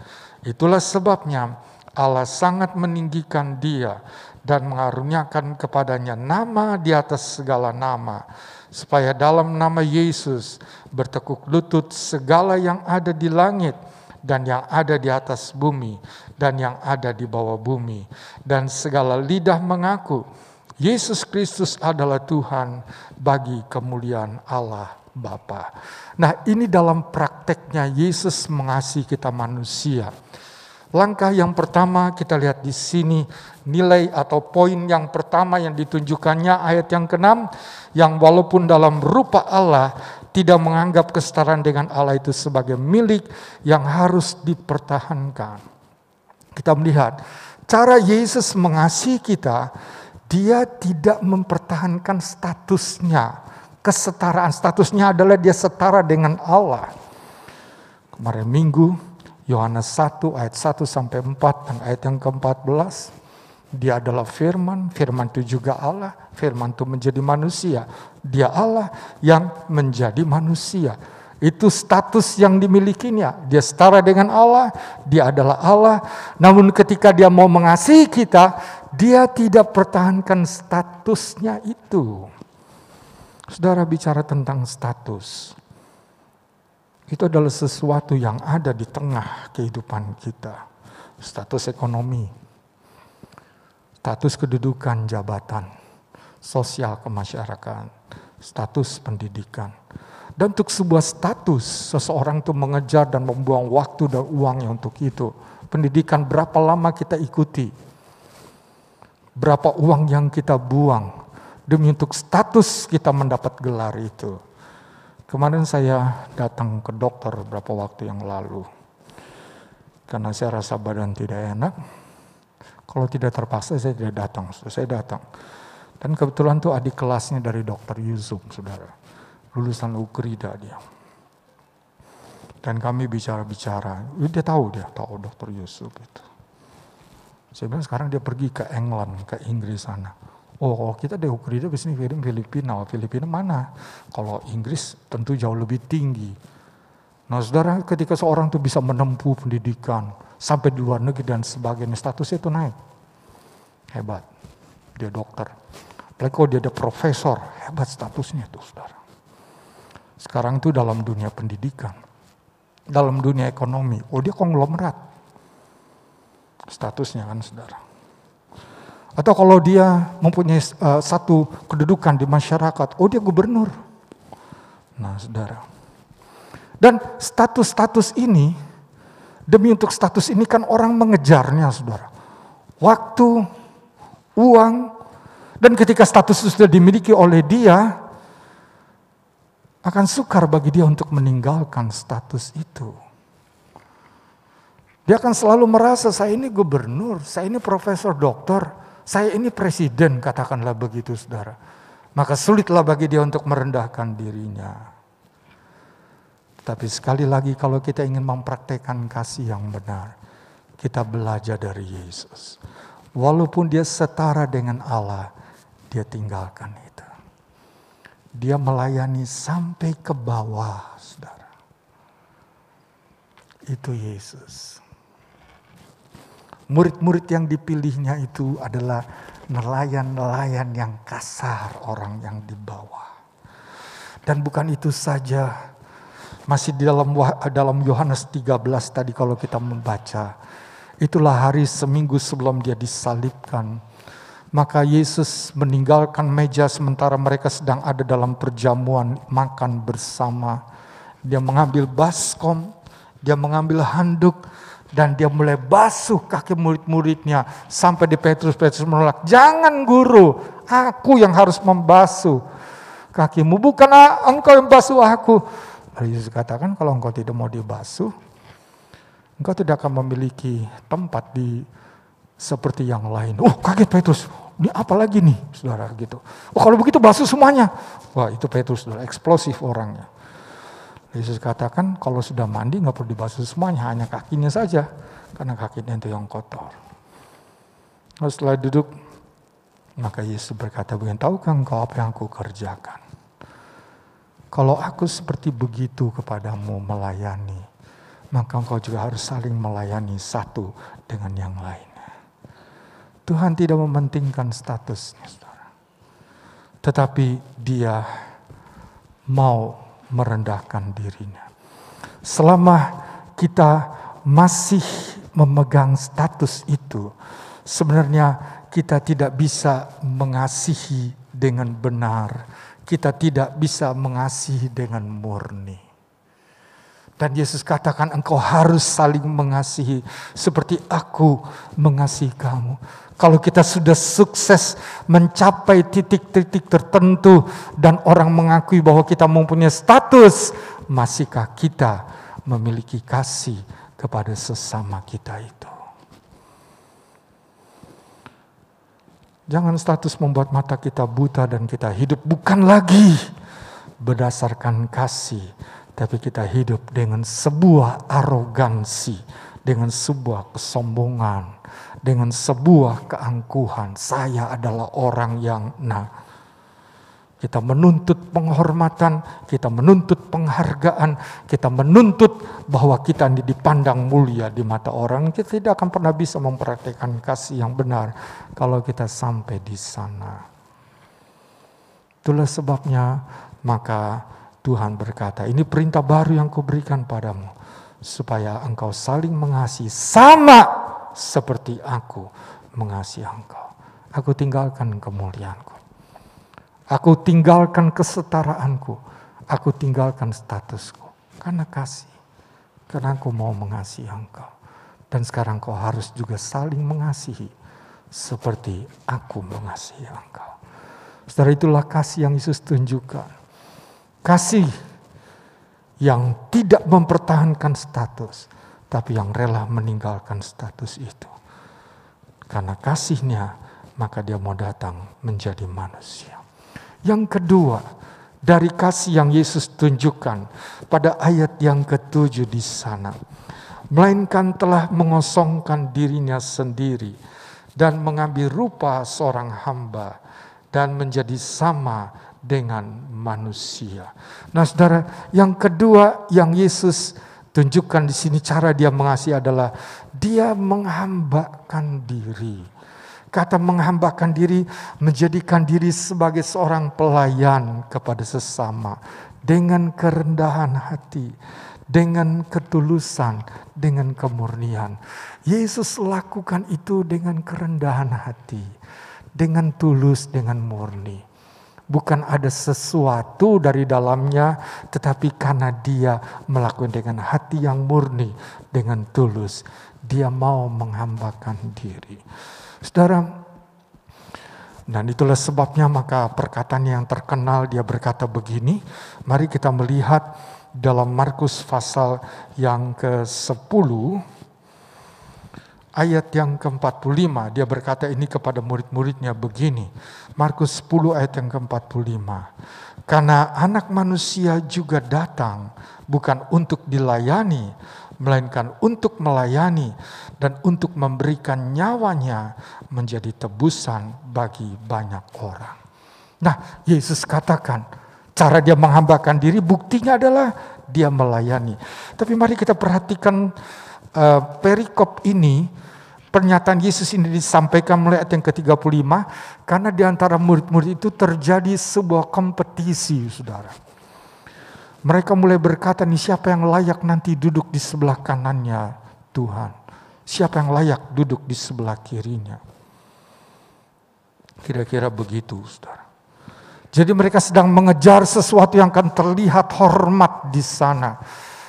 Itulah sebabnya Allah sangat meninggikan dia dan mengaruniakan kepadanya nama di atas segala nama, supaya dalam nama Yesus bertekuk lutut segala yang ada di langit dan yang ada di atas bumi dan yang ada di bawah bumi, dan segala lidah mengaku Yesus Kristus adalah Tuhan bagi kemuliaan Allah Bapa. Nah, ini dalam prakteknya Yesus mengasihi kita manusia. Langkah yang pertama kita lihat di sini, nilai atau poin yang pertama yang ditunjukkannya ayat yang ke-6, yang walaupun dalam rupa Allah tidak menganggap kesetaraan dengan Allah itu sebagai milik yang harus dipertahankan. Kita melihat cara Yesus mengasihi kita, dia tidak mempertahankan statusnya. Kesetaraan statusnya adalah dia setara dengan Allah. Kemarin minggu, Yohanes 1 ayat 1 sampai 4 dan ayat yang ke-14. Dia adalah firman, firman itu juga Allah, firman itu menjadi manusia. Dia Allah yang menjadi manusia. Itu status yang dimilikinya. Dia setara dengan Allah, dia adalah Allah. Namun ketika dia mau mengasihi kita, dia tidak pertahankan statusnya itu. Saudara, bicara tentang status. Itu adalah sesuatu yang ada di tengah kehidupan kita. Status ekonomi, status kedudukan jabatan, sosial kemasyarakatan, status pendidikan. Dan untuk sebuah status, seseorang itu mengejar dan membuang waktu dan uangnya untuk itu. Pendidikan berapa lama kita ikuti, berapa uang yang kita buang, demi untuk status kita mendapat gelar itu. Kemarin saya datang ke dokter beberapa waktu yang lalu, karena saya rasa badan tidak enak. Kalau tidak terpaksa saya tidak datang, saya datang. Dan kebetulan tuh adik kelasnya dari Dr. Yusuf, saudara. Lulusan Ukrida dia. Dan kami bicara-bicara, dia tahu Dr. Yusuf itu. Saya bilang sekarang dia pergi ke England, ke Inggris sana. Oh, kita dari Ukrida biasanya kirim Filipina. Filipina mana? Kalau Inggris tentu jauh lebih tinggi. Nah saudara, ketika seorang tuh bisa menempuh pendidikan, sampai di luar negeri dan sebagainya, statusnya itu naik. Hebat. Dia dokter. Apalagi kalau dia ada profesor, hebat statusnya itu, saudara. Sekarang itu dalam dunia pendidikan, dalam dunia ekonomi, dia konglomerat. Statusnya kan, saudara. Atau kalau dia mempunyai satu kedudukan di masyarakat, dia gubernur. Nah, saudara. Dan status-status ini, demi untuk status ini kan orang mengejarnya, saudara. Waktu, uang, dan ketika status itu sudah dimiliki oleh dia, akan sukar bagi dia untuk meninggalkan status itu. Dia akan selalu merasa, saya ini gubernur, saya ini profesor doktor, saya ini presiden, katakanlah begitu, saudara. Maka sulitlah bagi dia untuk merendahkan dirinya. Tapi sekali lagi kalau kita ingin mempraktekkan kasih yang benar, kita belajar dari Yesus. Walaupun dia setara dengan Allah, dia tinggalkan itu. Dia melayani sampai ke bawah, saudara. Itu Yesus. Murid-murid yang dipilihnya itu adalah nelayan-nelayan yang kasar, orang yang di bawah. Dan bukan itu saja, masih di dalam Yohanes 13 tadi kalau kita membaca, itulah hari seminggu sebelum dia disalibkan. Maka Yesus meninggalkan meja sementara mereka sedang ada dalam perjamuan makan bersama. Dia mengambil baskom, dia mengambil handuk, dan dia mulai basuh kaki murid-muridnya. Sampai di Petrus menolak, jangan guru, aku yang harus membasuh kakimu, bukan engkau yang basuh aku. Lalu Yesus katakan, kalau engkau tidak mau dibasuh, engkau tidak akan memiliki tempat di seperti yang lain. Kaget Petrus, ini apa lagi nih, saudara gitu. Kalau begitu basuh semuanya. Wah, itu Petrus, saudara, eksplosif orangnya. Yesus katakan, kalau sudah mandi nggak perlu dibasuh semuanya, hanya kakinya saja, karena kakinya itu yang kotor. Lalu setelah duduk, maka Yesus berkata, begini, tahukah engkau apa yang aku kerjakan? Kalau aku seperti begitu kepadamu melayani, maka engkau juga harus saling melayani satu dengan yang lainnya. Tuhan tidak mementingkan statusnya, saudara. Tetapi dia mau merendahkan dirinya. Selama kita masih memegang status itu, sebenarnya kita tidak bisa mengasihi dengan benar. Kita tidak bisa mengasihi dengan murni. Dan Yesus katakan engkau harus saling mengasihi seperti aku mengasihi kamu. Kalau kita sudah sukses mencapai titik-titik tertentu dan orang mengakui bahwa kita mempunyai status, masihkah kita memiliki kasih kepada sesama kita itu? Jangan status membuat mata kita buta dan kita hidup bukan lagi berdasarkan kasih, tapi kita hidup dengan sebuah arogansi, dengan sebuah kesombongan, dengan sebuah keangkuhan. Saya adalah orang yang kita menuntut penghormatan, kita menuntut penghargaan, kita menuntut bahwa kita dipandang mulia di mata orang. Kita tidak akan pernah bisa mempraktikkan kasih yang benar kalau kita sampai di sana. Itulah sebabnya maka Tuhan berkata, ini perintah baru yang kuberikan padamu, supaya engkau saling mengasihi sama seperti aku mengasihi engkau. Aku tinggalkan kemuliaanku. Aku tinggalkan kesetaraanku. Aku tinggalkan statusku. Karena kasih. Karena aku mau mengasihi engkau. Dan sekarang kau harus juga saling mengasihi seperti aku mengasihi engkau. Saudara, itulah kasih yang Yesus tunjukkan. Kasih yang tidak mempertahankan status, tapi yang rela meninggalkan status itu. Karena kasihnya, maka dia mau datang menjadi manusia. Yang kedua, dari kasih yang Yesus tunjukkan pada ayat yang ke-7 di sana, melainkan telah mengosongkan dirinya sendiri dan mengambil rupa seorang hamba dan menjadi sama dengan manusia. Nah, saudara, yang kedua yang Yesus tunjukkan di sini cara dia mengasihi adalah dia menghambakan diri. Kata menghambakan diri, menjadikan diri sebagai seorang pelayan kepada sesama dengan kerendahan hati, dengan ketulusan, dengan kemurnian. Yesus lakukan itu dengan kerendahan hati, dengan tulus, dengan murni. Bukan ada sesuatu dari dalamnya, tetapi karena dia melakukan dengan hati yang murni, dengan tulus. Dia mau menghambakan diri. Saudara, dan itulah sebabnya maka perkataan yang terkenal dia berkata begini. Mari kita melihat dalam Markus pasal yang ke-10, ayat yang ke-45, dia berkata ini kepada murid-muridnya begini. Markus 10 ayat yang ke-45. Karena anak manusia juga datang bukan untuk dilayani, melainkan untuk melayani dan untuk memberikan nyawanya menjadi tebusan bagi banyak orang. Nah, Yesus katakan cara dia menghambakan diri, buktinya adalah dia melayani. Tapi mari kita perhatikan perikop ini. Pernyataan Yesus ini disampaikan mulai ayat yang ke-35 karena di antara murid-murid itu terjadi sebuah kompetisi, saudara. Mereka mulai berkata, nih siapa yang layak nanti duduk di sebelah kanannya Tuhan? Siapa yang layak duduk di sebelah kirinya? Kira-kira begitu, saudara. Jadi mereka sedang mengejar sesuatu yang akan terlihat hormat di sana.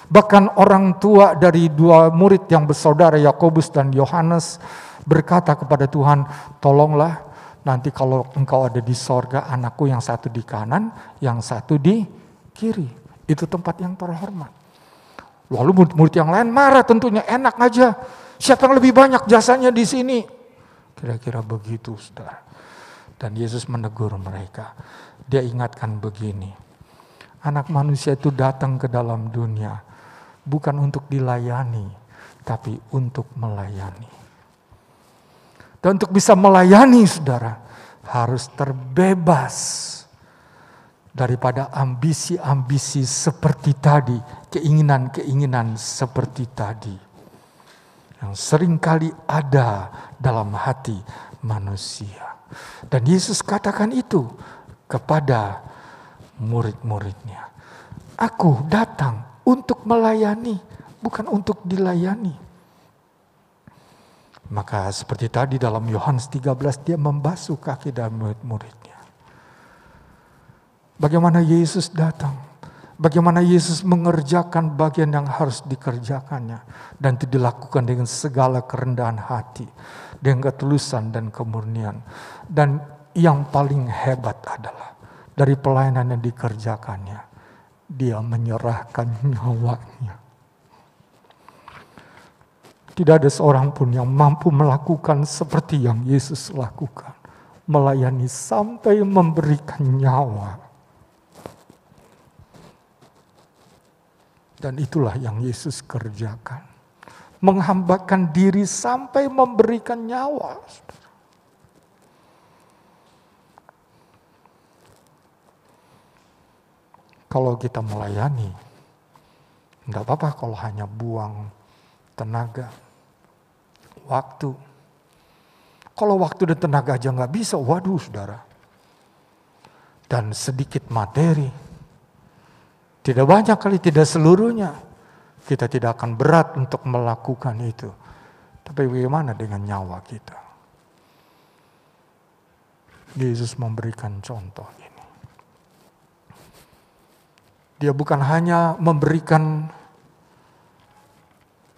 Bahkan orang tua dari dua murid yang bersaudara, Yakobus dan Yohanes, berkata kepada Tuhan, tolonglah nanti kalau engkau ada di sorga, anakku yang satu di kanan, yang satu di kiri. Itu tempat yang terhormat. Lalu murid-murid yang lain marah tentunya, enak aja. Siapa yang lebih banyak jasanya di sini? Kira-kira begitu, saudara. Dan Yesus menegur mereka. Dia ingatkan begini, anak manusia itu datang ke dalam dunia bukan untuk dilayani, tapi untuk melayani. Dan untuk bisa melayani, saudara, harus terbebas daripada ambisi-ambisi seperti tadi, keinginan-keinginan seperti tadi, yang seringkali ada dalam hati manusia. Dan Yesus katakan itu kepada murid-muridnya. Aku datang untuk melayani, bukan untuk dilayani. Maka seperti tadi dalam Yohanes 13 dia membasuh kaki dan murid-muridnya. Bagaimana Yesus datang? Bagaimana Yesus mengerjakan bagian yang harus dikerjakannya. Dan itu dilakukan dengan segala kerendahan hati. Dengan ketulusan dan kemurnian. Dan yang paling hebat adalah dari pelayanan yang dikerjakannya, dia menyerahkan nyawanya. Tidak ada seorang pun yang mampu melakukan seperti yang Yesus lakukan. Melayani sampai memberikan nyawa. Dan itulah yang Yesus kerjakan. Menghambakan diri sampai memberikan nyawa. Kalau kita melayani, tidak apa-apa kalau hanya buang tenaga, waktu. Kalau waktu dan tenaga aja nggak bisa, waduh saudara. Dan sedikit materi. Tidak banyak kali, tidak seluruhnya. Kita tidak akan berat untuk melakukan itu. Tapi bagaimana dengan nyawa kita? Yesus memberikan contoh ini. Dia bukan hanya memberikan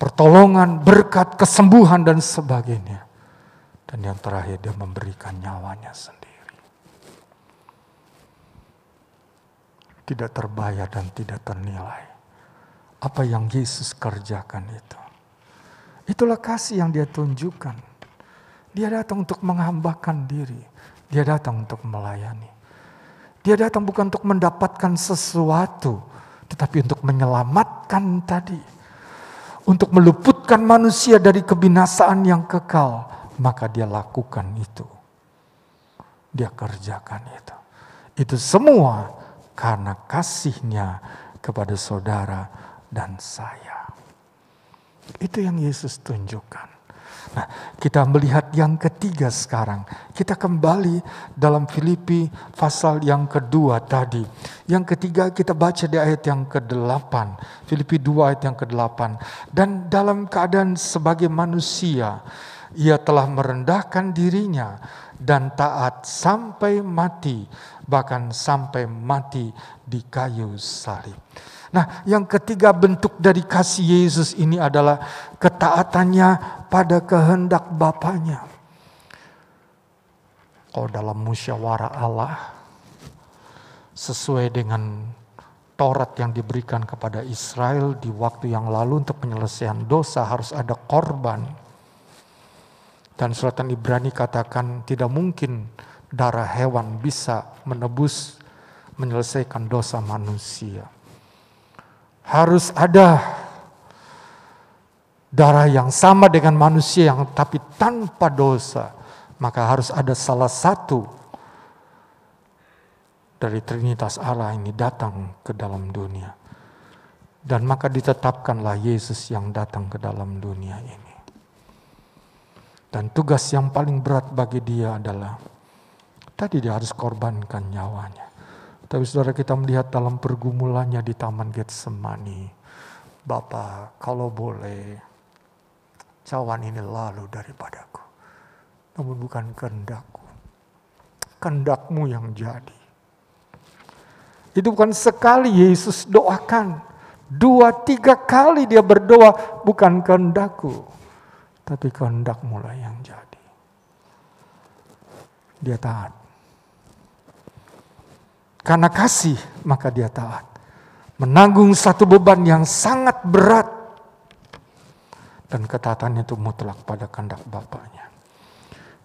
pertolongan, berkat, kesembuhan, dan sebagainya. Dan yang terakhir dia memberikan nyawanya sendiri. Tidak terbayar dan tidak ternilai. Apa yang Yesus kerjakan itu. Itulah kasih yang dia tunjukkan. Dia datang untuk menghambakan diri. Dia datang untuk melayani. Dia datang bukan untuk mendapatkan sesuatu, tetapi untuk menyelamatkan tadi. Untuk meluputkan manusia dari kebinasaan yang kekal. Maka dia lakukan itu. Dia kerjakan itu. Itu semua karena kasihnya kepada saudara dan saya. Itu yang Yesus tunjukkan. Nah, kita melihat yang ketiga sekarang. Kita kembali dalam Filipi pasal yang kedua tadi. Yang ketiga kita baca di ayat yang ke-8. Filipi 2 ayat yang ke-8. Dan dalam keadaan sebagai manusia, ia telah merendahkan dirinya dan taat sampai mati. Bahkan sampai mati di kayu salib. Nah, yang ketiga bentuk dari kasih Yesus ini adalah ketaatannya pada kehendak Bapanya. Oh, dalam musyawarah Allah, sesuai dengan Taurat yang diberikan kepada Israel di waktu yang lalu untuk penyelesaian dosa harus ada korban. Dan suratan Ibrani katakan tidak mungkin darah hewan bisa menebus, menyelesaikan dosa manusia. Harus ada darah yang sama dengan manusia yang tapi tanpa dosa. Maka harus ada salah satu dari Trinitas Allah ini datang ke dalam dunia. Dan maka ditetapkanlah Yesus yang datang ke dalam dunia ini. Dan tugas yang paling berat bagi dia adalah tadi dia harus korbankan nyawanya. Tapi saudara, kita melihat dalam pergumulannya di Taman Getsemani. Bapa, kalau boleh, cawan ini lalu daripadaku. Namun bukan kehendakku. Kehendakmu yang jadi. Itu bukan sekali Yesus doakan. 2-3 kali dia berdoa, bukan kehendakku. Tapi kehendakmu lah yang jadi. Dia taat. Karena kasih, maka dia taat. Menanggung satu beban yang sangat berat. Dan ketaatannya itu mutlak pada kehendak Bapanya.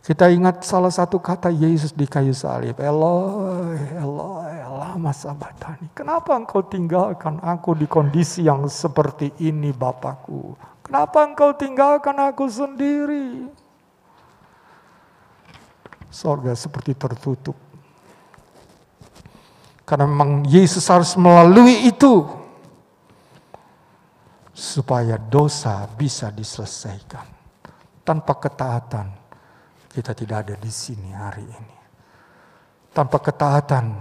Kita ingat salah satu kata Yesus di kayu salib. Eloi, Eloi, lama sabachthani. Kenapa engkau tinggalkan aku di kondisi yang seperti ini, Bapakku? Kenapa engkau tinggalkan aku sendiri? Sorga seperti tertutup. Karena memang Yesus harus melalui itu. Supaya dosa bisa diselesaikan. Tanpa ketaatan, kita tidak ada di sini hari ini. Tanpa ketaatan,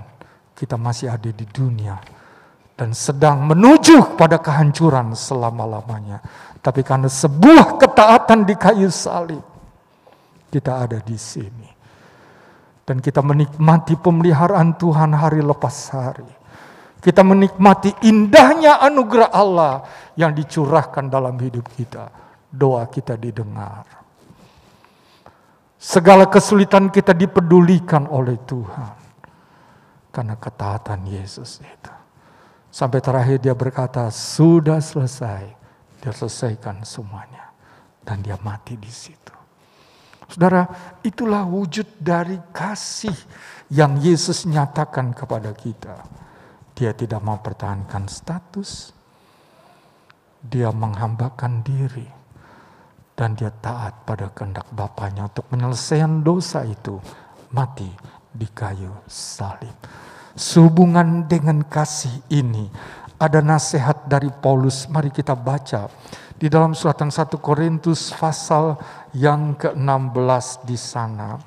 kita masih ada di dunia. Dan sedang menuju pada kehancuran selama-lamanya. Tapi karena sebuah ketaatan di kayu salib, kita ada di sini. Dan kita menikmati pemeliharaan Tuhan hari lepas hari. Kita menikmati indahnya anugerah Allah yang dicurahkan dalam hidup kita. Doa kita didengar. Segala kesulitan kita dipedulikan oleh Tuhan. Karena ketaatan Yesus itu. Sampai terakhir dia berkata, sudah selesai. Dia selesaikan semuanya. Dan dia mati di situ. Saudara, itulah wujud dari kasih yang Yesus nyatakan kepada kita. Dia tidak mempertahankan status. Dia menghambakan diri. Dan dia taat pada kehendak Bapanya untuk menyelesaikan dosa itu. Mati di kayu salib. Sehubungan dengan kasih ini, ada nasihat dari Paulus. Mari kita baca di dalam surat yang 1 Korintus pasal yang ke-16 di sana.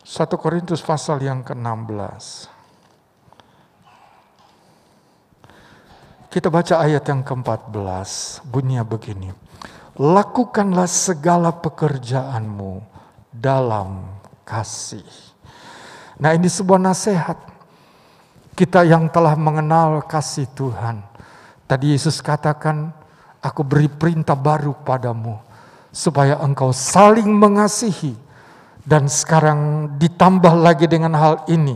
1 Korintus pasal yang ke-16. Kita baca ayat yang ke-14, bunyinya begini. Lakukanlah segala pekerjaanmu dalam kasih. Nah, ini sebuah nasihat. Kita yang telah mengenal kasih Tuhan. Tadi Yesus katakan, aku beri perintah baru padamu, supaya engkau saling mengasihi. Dan sekarang ditambah lagi dengan hal ini,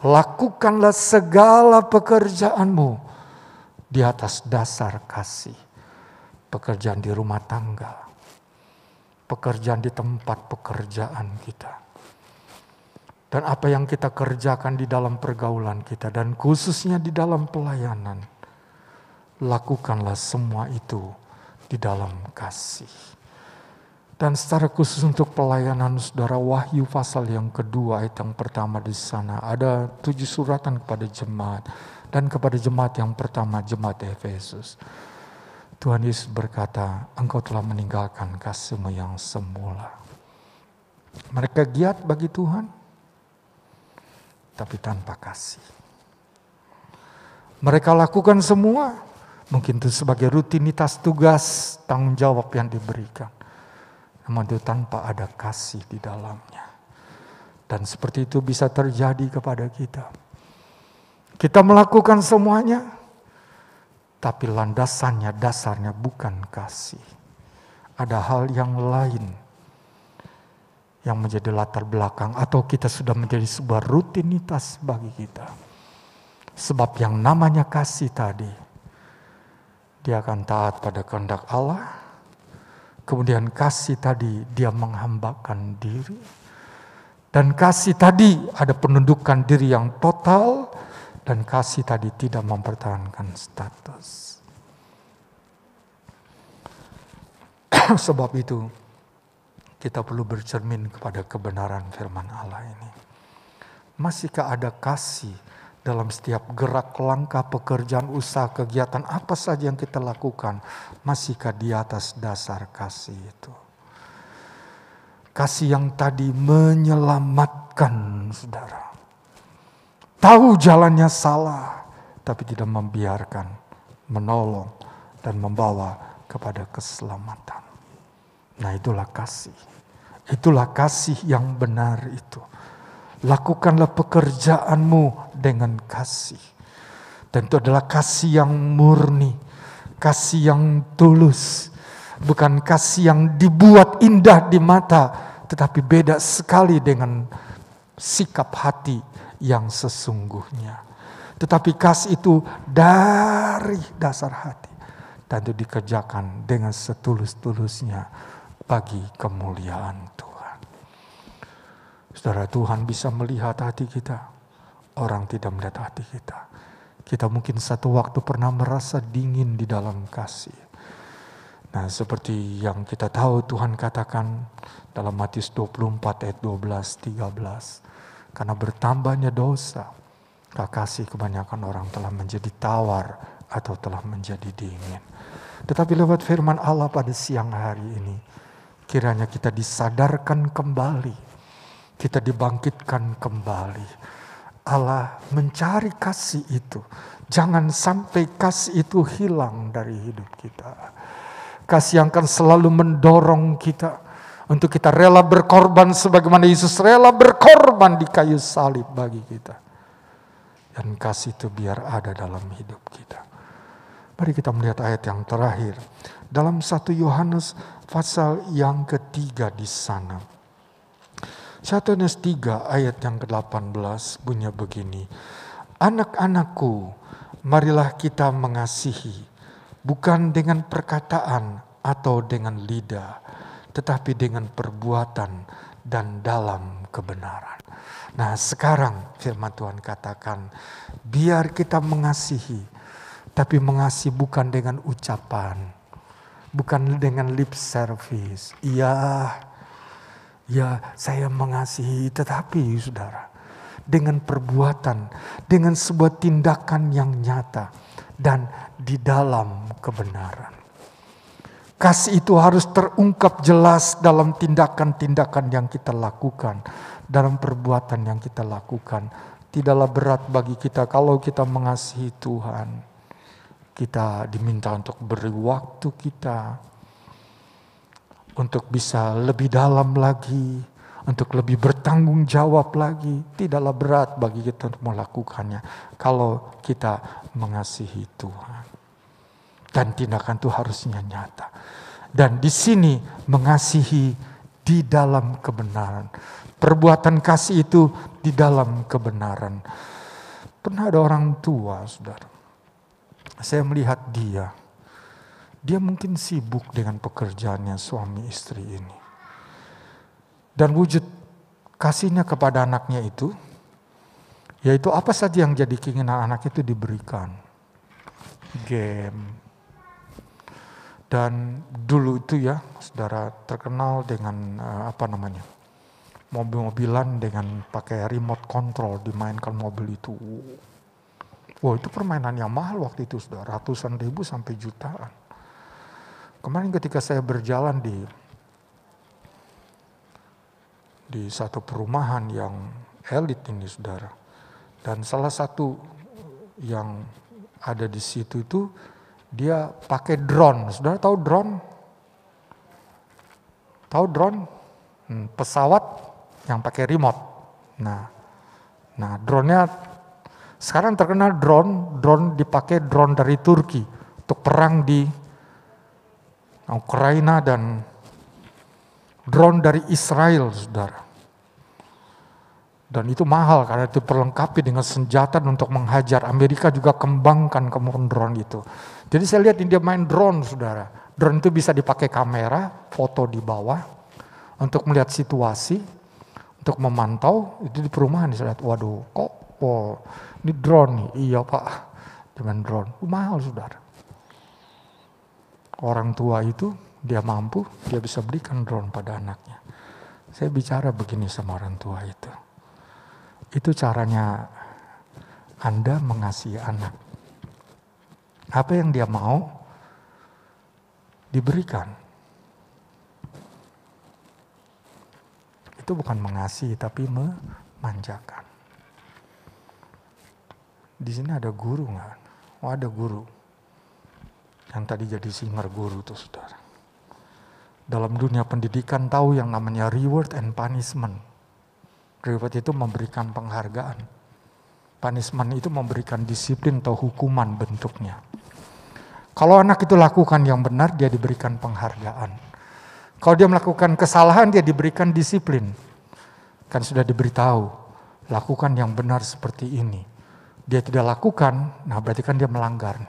lakukanlah segala pekerjaanmu di atas dasar kasih. Pekerjaan di rumah tangga, pekerjaan di tempat pekerjaan kita, dan apa yang kita kerjakan di dalam pergaulan kita, dan khususnya di dalam pelayanan. Lakukanlah semua itu di dalam kasih. Dan secara khusus untuk pelayanan, saudara, Wahyu pasal yang kedua ayat yang pertama di sana ada 7 suratan kepada jemaat. Dan kepada jemaat yang pertama, jemaat Efesus. Tuhan Yesus berkata, engkau telah meninggalkan kasihmu yang semula. Mereka giat bagi Tuhan, tapi tanpa kasih. Mereka lakukan semua, mungkin itu sebagai rutinitas tugas, tanggung jawab yang diberikan. Namun itu tanpa ada kasih di dalamnya. Dan seperti itu bisa terjadi kepada kita. Kita melakukan semuanya, tapi landasannya, dasarnya bukan kasih. Ada hal yang lain yang menjadi latar belakang, atau kita sudah menjadi sebuah rutinitas bagi kita. Sebab yang namanya kasih tadi, dia akan taat pada kehendak Allah. Kemudian kasih tadi, dia menghambakan diri. Dan kasih tadi ada penundukan diri yang total. Dan kasih tadi tidak mempertahankan status. Sebab itu, kita perlu bercermin kepada kebenaran firman Allah ini. Masihkah ada kasih dalam setiap gerak, langkah, pekerjaan, usaha, kegiatan, apa saja yang kita lakukan? Masihkah di atas dasar kasih itu? Kasih yang tadi menyelamatkan, saudara. Tahu jalannya salah, tapi tidak membiarkan, menolong, dan membawa kepada keselamatan. Nah, itulah kasih. Itulah kasih yang benar itu. Lakukanlah pekerjaanmu dengan kasih. Dan itu adalah kasih yang murni, kasih yang tulus. Bukan kasih yang dibuat indah di mata, tetapi beda sekali dengan sikap hati yang sesungguhnya. Tetapi kasih itu dari dasar hati. Dan itu dikerjakan dengan setulus-tulusnya bagi kemuliaan Tuhan. Saudara, Tuhan bisa melihat hati kita. Orang tidak melihat hati kita. Kita mungkin satu waktu pernah merasa dingin di dalam kasih. Nah, seperti yang kita tahu Tuhan katakan dalam Matius 24 ayat 12-13. Karena bertambahnya dosa, kasih kebanyakan orang telah menjadi tawar atau telah menjadi dingin. Tetapi lewat firman Allah pada siang hari ini, kiranya kita disadarkan kembali, kita dibangkitkan kembali. Allah mencari kasih itu. Jangan sampai kasih itu hilang dari hidup kita. Kasih yang akan selalu mendorong kita untuk kita rela berkorban sebagaimana Yesus rela berkorban di kayu salib bagi kita. Dan kasih itu biar ada dalam hidup kita. Mari kita melihat ayat yang terakhir. Dalam 1 Yohanes pasal yang ketiga di sana. 1 Yohanes 3 ayat yang ke-18 bunyinya begini. Anak-anakku, marilah kita mengasihi, bukan dengan perkataan atau dengan lidah, tetapi dengan perbuatan dan dalam kebenaran. Nah sekarang firman Tuhan katakan, biar kita mengasihi, tapi mengasihi bukan dengan ucapan, bukan dengan lip service. Iya, saya mengasihi, tetapi saudara, dengan perbuatan, dengan sebuah tindakan yang nyata, dan di dalam kebenaran. Kasih itu harus terungkap jelas dalam tindakan-tindakan yang kita lakukan, dalam perbuatan yang kita lakukan. Tidaklah berat bagi kita kalau kita mengasihi Tuhan. Kita diminta untuk beri waktu kita, untuk bisa lebih dalam lagi, untuk lebih bertanggung jawab lagi. Tidaklah berat bagi kita untuk melakukannya kalau kita mengasihi Tuhan. Dan tindakan itu harusnya nyata. Dan di sini mengasihi di dalam kebenaran. Perbuatan kasih itu di dalam kebenaran. Pernah ada orang tua, saudara. Saya melihat dia. Dia mungkin sibuk dengan pekerjaannya suami istri ini. Dan wujud kasihnya kepada anaknya itu, yaitu apa saja yang jadi keinginan anak itu diberikan. Game. Dan dulu itu ya, saudara terkenal dengan mobil-mobilan dengan pakai remote control, dimainkan mobil itu. Wah, itu permainan yang mahal waktu itu, saudara, ratusan ribu sampai jutaan. Kemarin ketika saya berjalan di satu perumahan yang elit ini, saudara, dan salah satu yang ada di situ itu dia pakai drone. Saudara tahu drone? Tahu drone? Pesawat yang pakai remote. Nah, drone-nya sekarang terkenal drone dipakai drone dari Turki untuk perang di Ukraina, dan drone dari Israel, saudara. Dan itu mahal karena itu perlengkapi dengan senjata untuk menghajar. Amerika juga kembangkan kemudian drone itu. Jadi saya lihat dia main drone, saudara. Drone itu bisa dipakai kamera, foto di bawah, untuk melihat situasi, untuk memantau. Itu di perumahan saya lihat, waduh, ini drone nih. Iya pak, dengan drone. Mahal, saudara. Orang tua itu, dia mampu, dia bisa belikan drone pada anaknya. Saya bicara begini sama orang tua itu. Itu caranya Anda mengasihi anak. Apa yang dia mau, diberikan. Itu bukan mengasihi, tapi memanjakan. Di sini ada guru nggak? Oh, ada guru. Yang tadi jadi singer guru tuh, saudara. Dalam dunia pendidikan tahu yang namanya reward and punishment. Reward itu memberikan penghargaan. Punishment itu memberikan disiplin atau hukuman bentuknya. Kalau anak itu lakukan yang benar, dia diberikan penghargaan. Kalau dia melakukan kesalahan, dia diberikan disiplin. Kan sudah diberitahu, lakukan yang benar seperti ini. Dia tidak lakukan, nah berarti kan dia melanggar.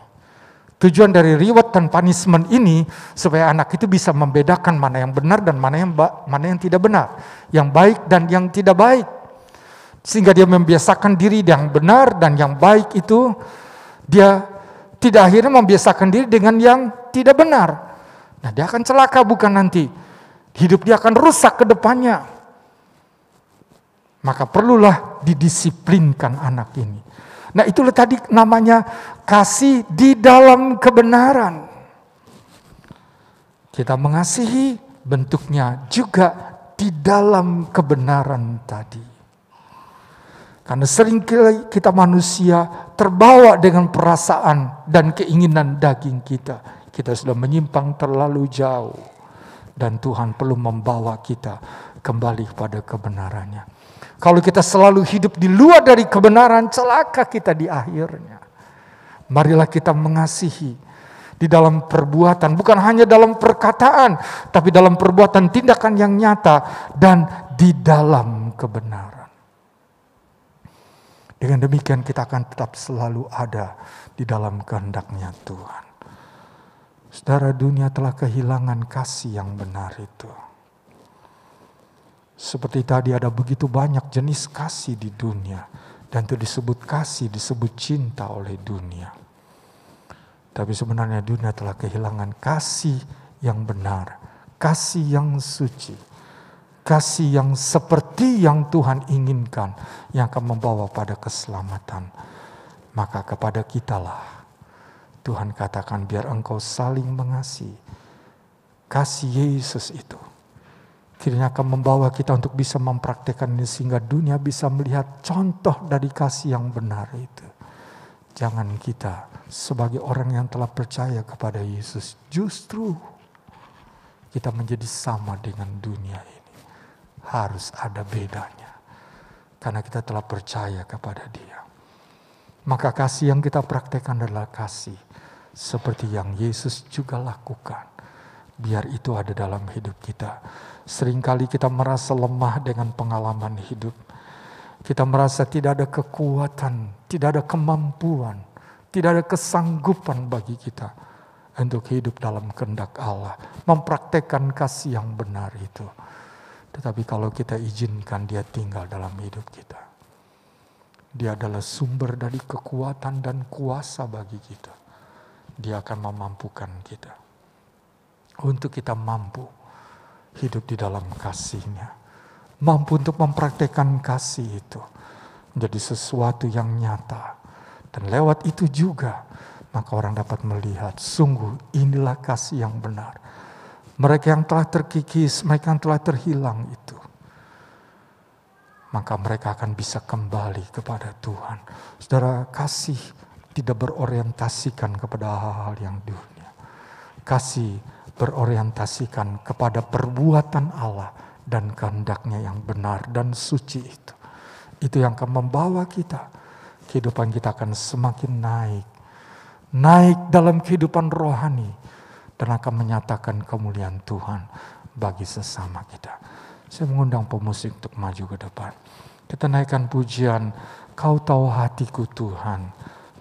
Tujuan dari reward dan punishment ini supaya anak itu bisa membedakan mana yang benar dan mana yang tidak benar, yang baik dan yang tidak baik. Sehingga dia membiasakan diri yang benar dan yang baik itu, dia tidak akhirnya membiasakan diri dengan yang tidak benar. Nah, dia akan celaka bukan nanti. Hidup dia akan rusak ke depannya. Maka perlulah didisiplinkan anak ini. Nah, itulah tadi namanya kasih di dalam kebenaran. Kita mengasihi, bentuknya juga di dalam kebenaran tadi. Karena sering kita manusia terbawa dengan perasaan dan keinginan daging kita. Kita sudah menyimpang terlalu jauh. Dan Tuhan perlu membawa kita kembali pada kebenarannya. Kalau kita selalu hidup di luar dari kebenaran, celaka kita di akhirnya. Marilah kita mengasihi di dalam perbuatan, bukan hanya dalam perkataan, tapi dalam perbuatan, tindakan yang nyata, dan di dalam kebenaran. Dengan demikian kita akan tetap selalu ada di dalam kehendak-Nya Tuhan. Saudara, dunia telah kehilangan kasih yang benar itu. Seperti tadi ada begitu banyak jenis kasih di dunia. Dan itu disebut kasih, disebut cinta oleh dunia. Tapi sebenarnya dunia telah kehilangan kasih yang benar. Kasih yang suci. Kasih yang seperti yang Tuhan inginkan. Yang akan membawa pada keselamatan. Maka kepada kitalah Tuhan katakan, biar engkau saling mengasihi. Kasih Yesus itu kiranya akan membawa kita untuk bisa mempraktekkan ini sehingga dunia bisa melihat contoh dari kasih yang benar itu. Jangan kita sebagai orang yang telah percaya kepada Yesus justru kita menjadi sama dengan dunia ini. Harus ada bedanya. Karena kita telah percaya kepada Dia. Maka kasih yang kita praktekkan adalah kasih seperti yang Yesus juga lakukan. Biar itu ada dalam hidup kita. Seringkali kita merasa lemah dengan pengalaman hidup. Kita merasa tidak ada kekuatan, tidak ada kemampuan, tidak ada kesanggupan bagi kita untuk hidup dalam kehendak Allah, mempraktekkan kasih yang benar itu. Tetapi kalau kita izinkan Dia tinggal dalam hidup kita, Dia adalah sumber dari kekuatan dan kuasa bagi kita. Dia akan memampukan kita untuk kita mampu hidup di dalam kasih-Nya. Mampu untuk mempraktekkan kasih itu menjadi sesuatu yang nyata. Dan lewat itu juga maka orang dapat melihat sungguh inilah kasih yang benar. Mereka yang telah terkikis, mereka yang telah terhilang itu, maka mereka akan bisa kembali kepada Tuhan. Saudara, kasih tidak berorientasikan kepada hal-hal yang dunia. Kasih berorientasikan kepada perbuatan Allah dan kehendak-Nya yang benar dan suci itu. Itu yang akan membawa kita, kehidupan kita akan semakin naik. Naik dalam kehidupan rohani dan akan menyatakan kemuliaan Tuhan bagi sesama kita. Saya mengundang pemusik untuk maju ke depan. Kita naikkan pujian, Kau tahu hatiku Tuhan,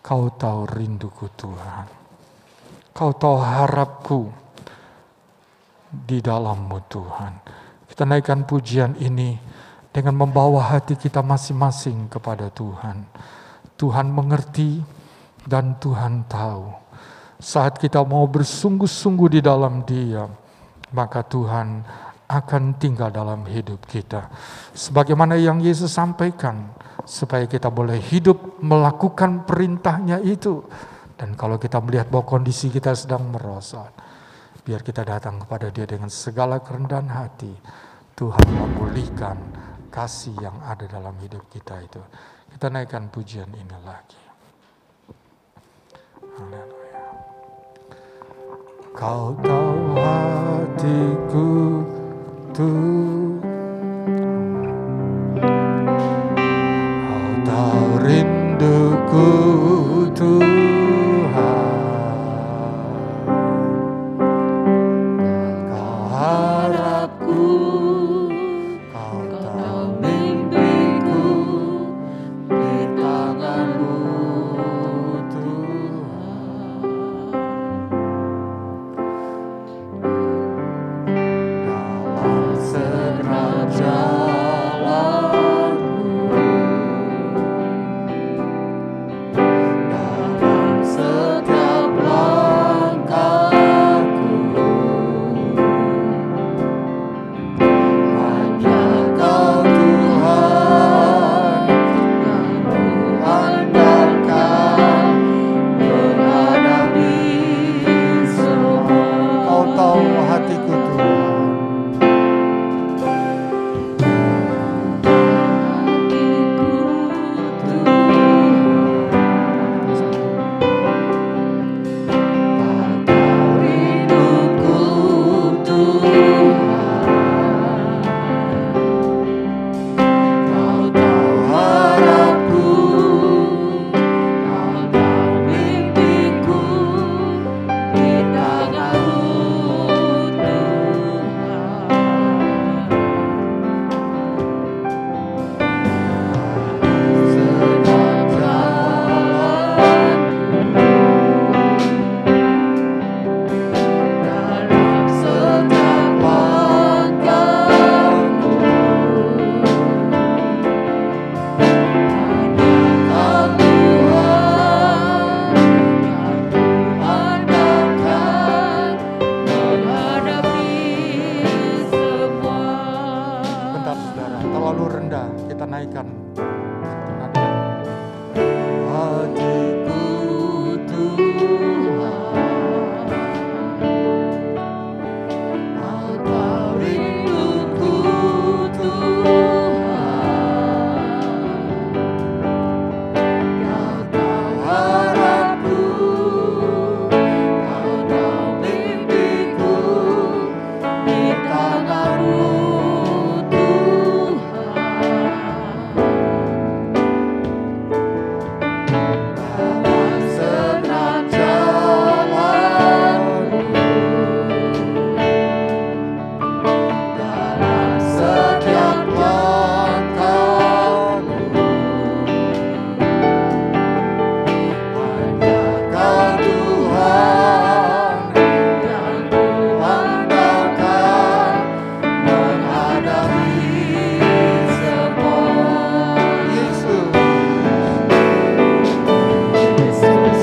Kau tahu rinduku Tuhan. Kau tahu harapku di dalam-Mu Tuhan. Kita naikkan pujian ini dengan membawa hati kita masing-masing kepada Tuhan. Tuhan mengerti dan Tuhan tahu. Saat kita mau bersungguh-sungguh di dalam Dia, maka Tuhan akan tinggal dalam hidup kita. Sebagaimana yang Yesus sampaikan, supaya kita boleh hidup melakukan perintah-Nya itu. Dan kalau kita melihat bahwa kondisi kita sedang merosot, biar kita datang kepada Dia dengan segala kerendahan hati. Tuhan memulihkan kasih yang ada dalam hidup kita itu. Kita naikkan pujian ini lagi. Haleluya. Kau tahu hatiku Tuhan, Kau tahu rinduku Tuhan, Kau harapku, Kau tahu mimpiku di tangan-Mu Tuhan. Dalam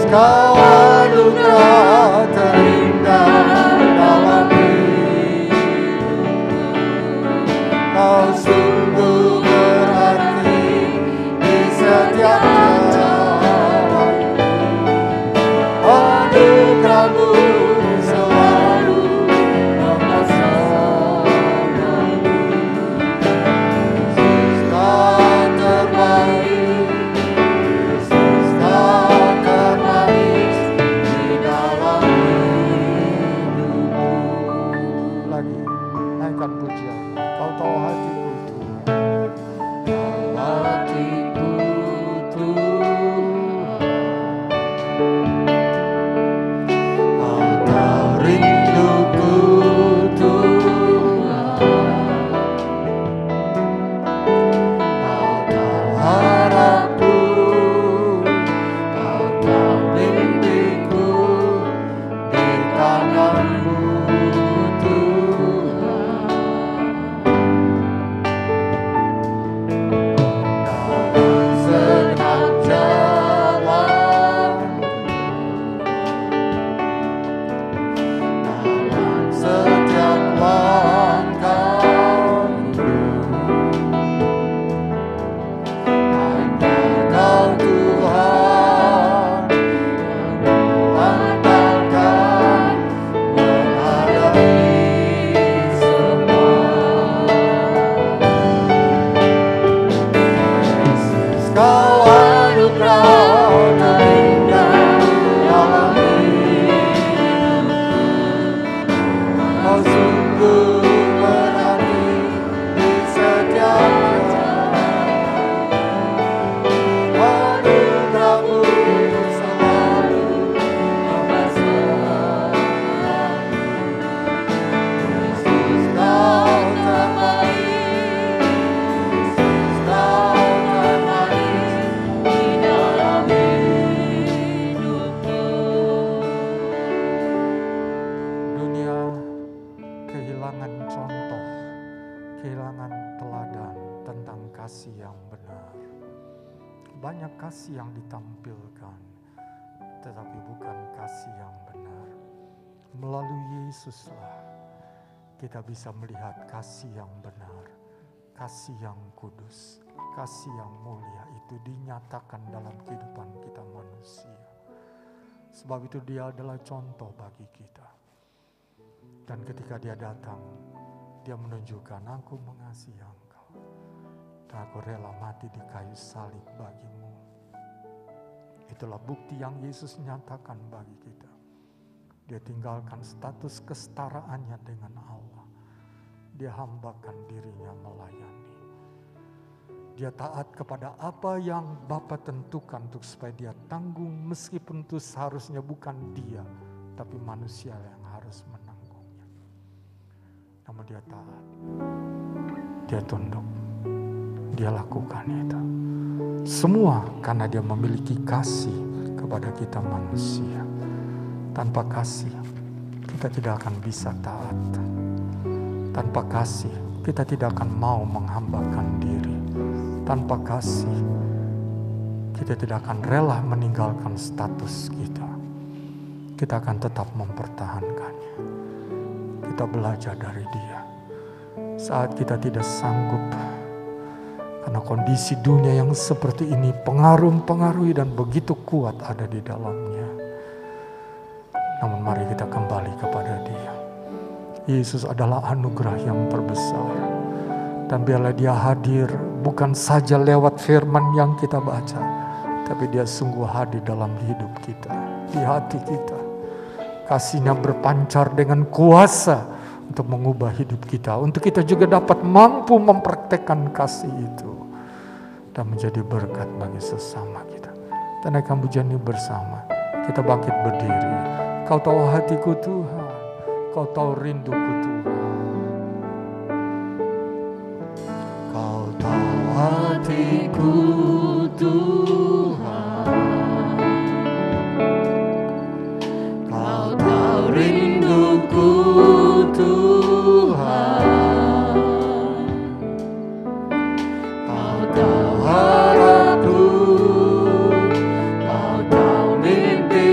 Kau anugerah terindah dalam hidupku. Kau sungguh berarti di setiap jalanku. Anugerah-Mu selalu menyertai. Yesus Kau terbaik, Yesus Kau termanis di dalam hidupku. Lagi naikkan pujian. Kau tahu hatiku Tuhan. Hatiku Tuhan. Kau tahu rinduku Tuhan. Kau tahu harapku. Kau tahu mimpiku di tangan-Mu Tuhan. Dalam segenap jalanku, dalam setiap langkahku, hanya Kau Tuhan yang andalkan menghadapi semua. Yesus Kau anugerah terindah dalam hidupku. Kau sungguh berarti di setiap jalan. Anugerah-Mu selalu menyertai. Yesus Kau terbaik, Yesus Kau termanis di dalam hidupku. Dunia kehilangan contoh, kehilangan teladan tentang kasih yang benar. Banyak kasih yang ditampilkan, tetapi bukan kasih yang benar. Melalui Yesuslah kita bisa melihat kasih yang benar, kasih yang kudus, kasih yang mulia itu dinyatakan dalam kehidupan kita manusia. Sebab itu Dia adalah contoh bagi kita. Dan ketika Dia datang, Dia menunjukkan, aku mengasihi engkau. Dan aku rela mati di kayu salib bagimu. Itulah bukti yang Yesus nyatakan bagi kita. Dia tinggalkan status kesetaraannya dengan Allah. Dia hambakan dirinya melayani. Dia taat kepada apa yang Bapa tentukan untuk supaya dia tanggung, meskipun itu seharusnya bukan dia, tapi manusia yang harus menanggungnya. Namun dia taat, dia tunduk, dia lakukan itu. Semua karena dia memiliki kasih kepada kita manusia. Tanpa kasih, kita tidak akan bisa taat. Tanpa kasih, kita tidak akan mau menghambakan diri. Tanpa kasih, kita tidak akan rela meninggalkan status kita. Kita akan tetap mempertahankannya. Kita belajar dari Dia. Saat kita tidak sanggup, karena kondisi dunia yang seperti ini pengaruhi dan begitu kuat ada di dalamnya. Namun mari kita kembali kepada Dia. Yesus adalah anugerah yang terbesar. Dan biarlah Dia hadir bukan saja lewat firman yang kita baca, tapi Dia sungguh hadir dalam hidup kita, di hati kita. Kasih-Nya berpancar dengan kuasa untuk mengubah hidup kita, untuk kita juga dapat mampu mempraktekkan kasih itu dan menjadi berkat bagi sesama kita. Dan naikkan pujian ini bersama, kita bangkit berdiri. Kau tahu hatiku Tuhan, Kau tahu rinduku Tuhan. Kau tahu hatiku Tuhan, Kau tahu rinduku Tuhan, Kau tahu harapku, Kau tahu mimpi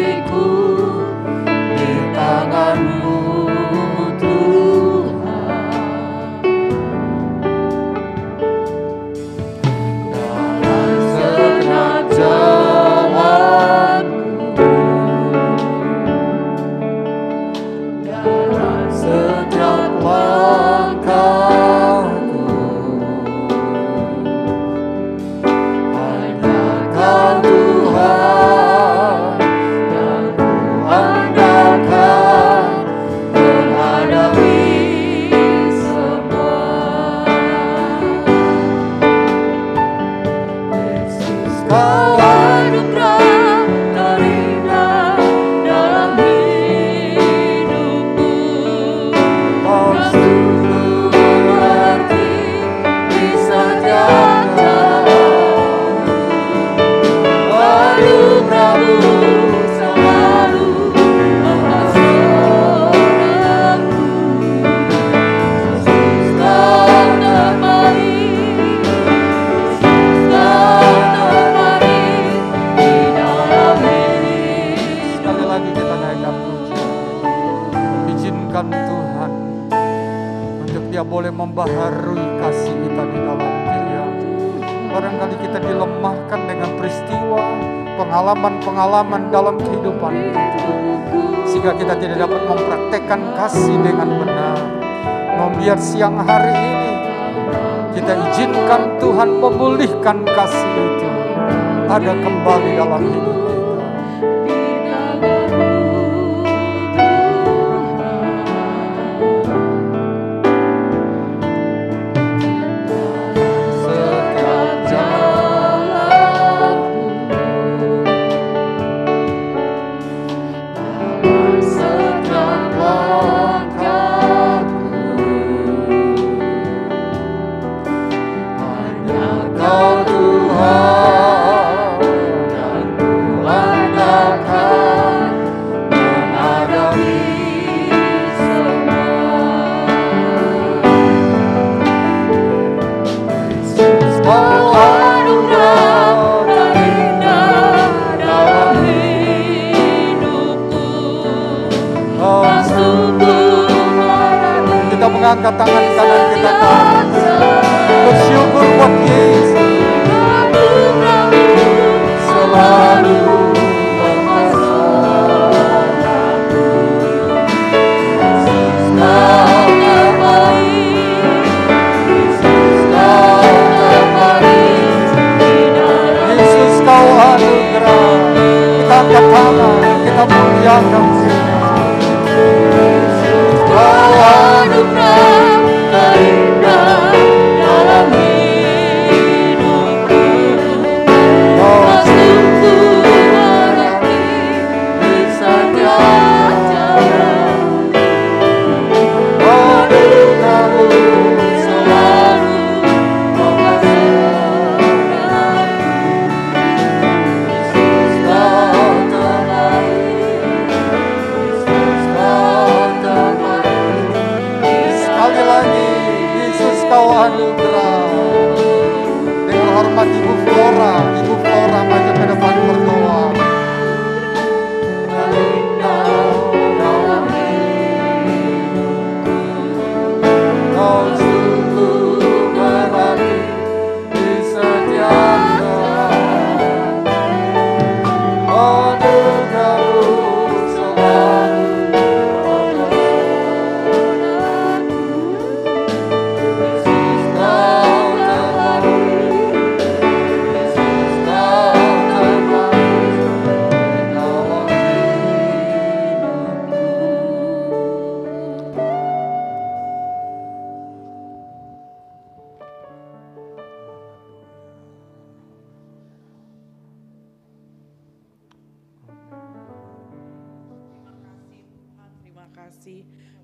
Dia boleh membaharui kasih kita di dalam Dia. Barangkali kita dilemahkan dengan peristiwa, pengalaman-pengalaman dalam kehidupan kita, sehingga kita tidak dapat mempraktekkan kasih dengan benar. Biar siang hari ini kita izinkan Tuhan memulihkan kasih itu ada kembali dalam hidup kita. Angkat tangan kanan kita ke atas. Bersyukur buat Yesus. Selalu Yesus kau anugerah. Kita angkat tangan, kita muliakan kau anugerah terindah dalam hidupku. Kau sungguh berarti di setiap jalan. Anugerahmu selalu mempersertaku. Yesus kau terbaik. Yesus kau terbaik. Sekali lagi, Yesus kau anugerah. Dengan hormat Ibu Flora maju ke depan berdoa. Kau sungguh berarti di setiap jalan. Anugerahmu selalu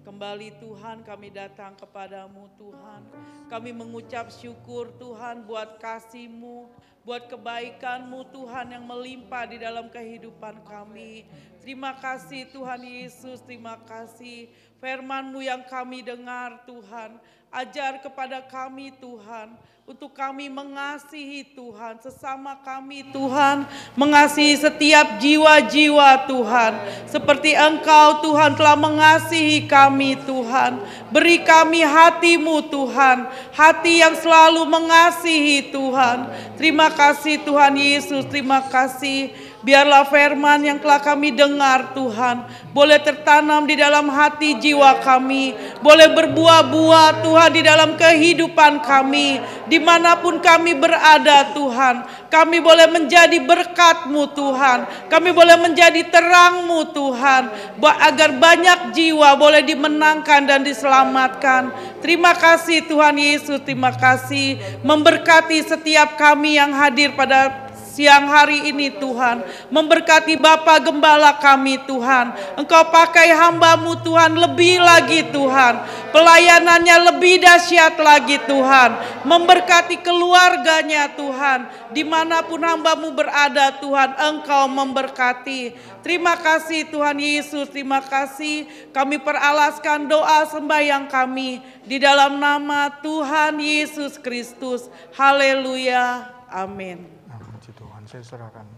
Kembali Tuhan kami datang kepadamu Tuhan. Kami mengucap syukur Tuhan buat kasih-Mu, buat kebaikan-Mu Tuhan yang melimpah di dalam kehidupan kami. Terima kasih Tuhan Yesus, terima kasih firman-Mu yang kami dengar Tuhan. Ajar kepada kami Tuhan, untuk kami mengasihi Tuhan, sesama kami Tuhan, mengasihi setiap jiwa-jiwa Tuhan. Seperti Engkau Tuhan telah mengasihi kami Tuhan. Beri kami hati-Mu Tuhan, hati yang selalu mengasihi Tuhan. Terima kasih Tuhan Yesus, terima kasih. Biarlah firman yang telah kami dengar Tuhan, boleh tertanam di dalam hati jiwa kami, boleh berbuah-buah Tuhan di dalam kehidupan kami, dimanapun kami berada Tuhan. Kami boleh menjadi berkat-Mu Tuhan, kami boleh menjadi terang-Mu Tuhan, agar banyak jiwa boleh dimenangkan dan diselamatkan. Terima kasih Tuhan Yesus, terima kasih memberkati setiap kami yang hadir pada siang hari ini Tuhan. Memberkati Bapa Gembala kami Tuhan. Engkau pakai hamba-Mu Tuhan lebih lagi Tuhan. Pelayanannya lebih dahsyat lagi Tuhan. Memberkati keluarganya Tuhan. Dimanapun hamba-Mu berada Tuhan, Engkau memberkati. Terima kasih Tuhan Yesus, terima kasih. Kami peralaskan doa sembahyang kami di dalam nama Tuhan Yesus Kristus. Haleluya. Amin. Saya serahkan.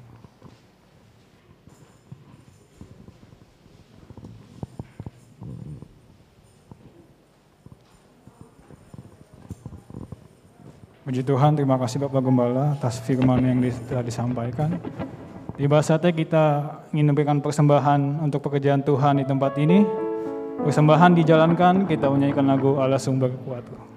Puji Tuhan, terima kasih Bapak Gembala atas firman yang telah disampaikan. Tiba saatnya kita ingin memberikan persembahan untuk pekerjaan Tuhan di tempat ini. Persembahan dijalankan, kita menyanyikan lagu Allah Sumber Kekuatan.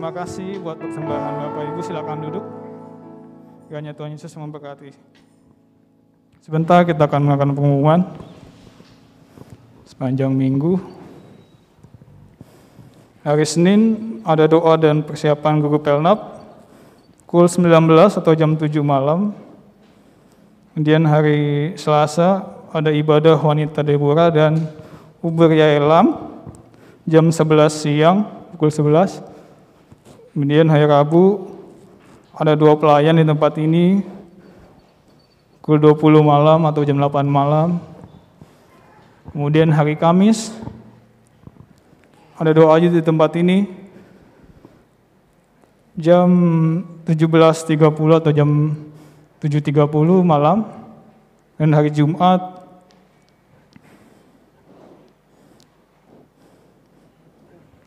Terima kasih buat persembahan Bapak Ibu, silakan duduk. Kiranya Tuhan Yesus memberkati. Sebentar kita akan melakukan pengumuman sepanjang minggu. Hari Senin ada doa dan persiapan guru Pelnap pukul 19 atau jam 7 malam. Kemudian hari Selasa ada ibadah wanita Deborah dan Uber Yaelam jam 11 siang pukul 11. Kemudian hari Rabu ada 2 pelayan di tempat ini pukul 20 malam atau jam 8 malam. Kemudian hari Kamis ada doa di tempat ini jam 17.30 atau jam 7.30 malam. Dan hari Jumat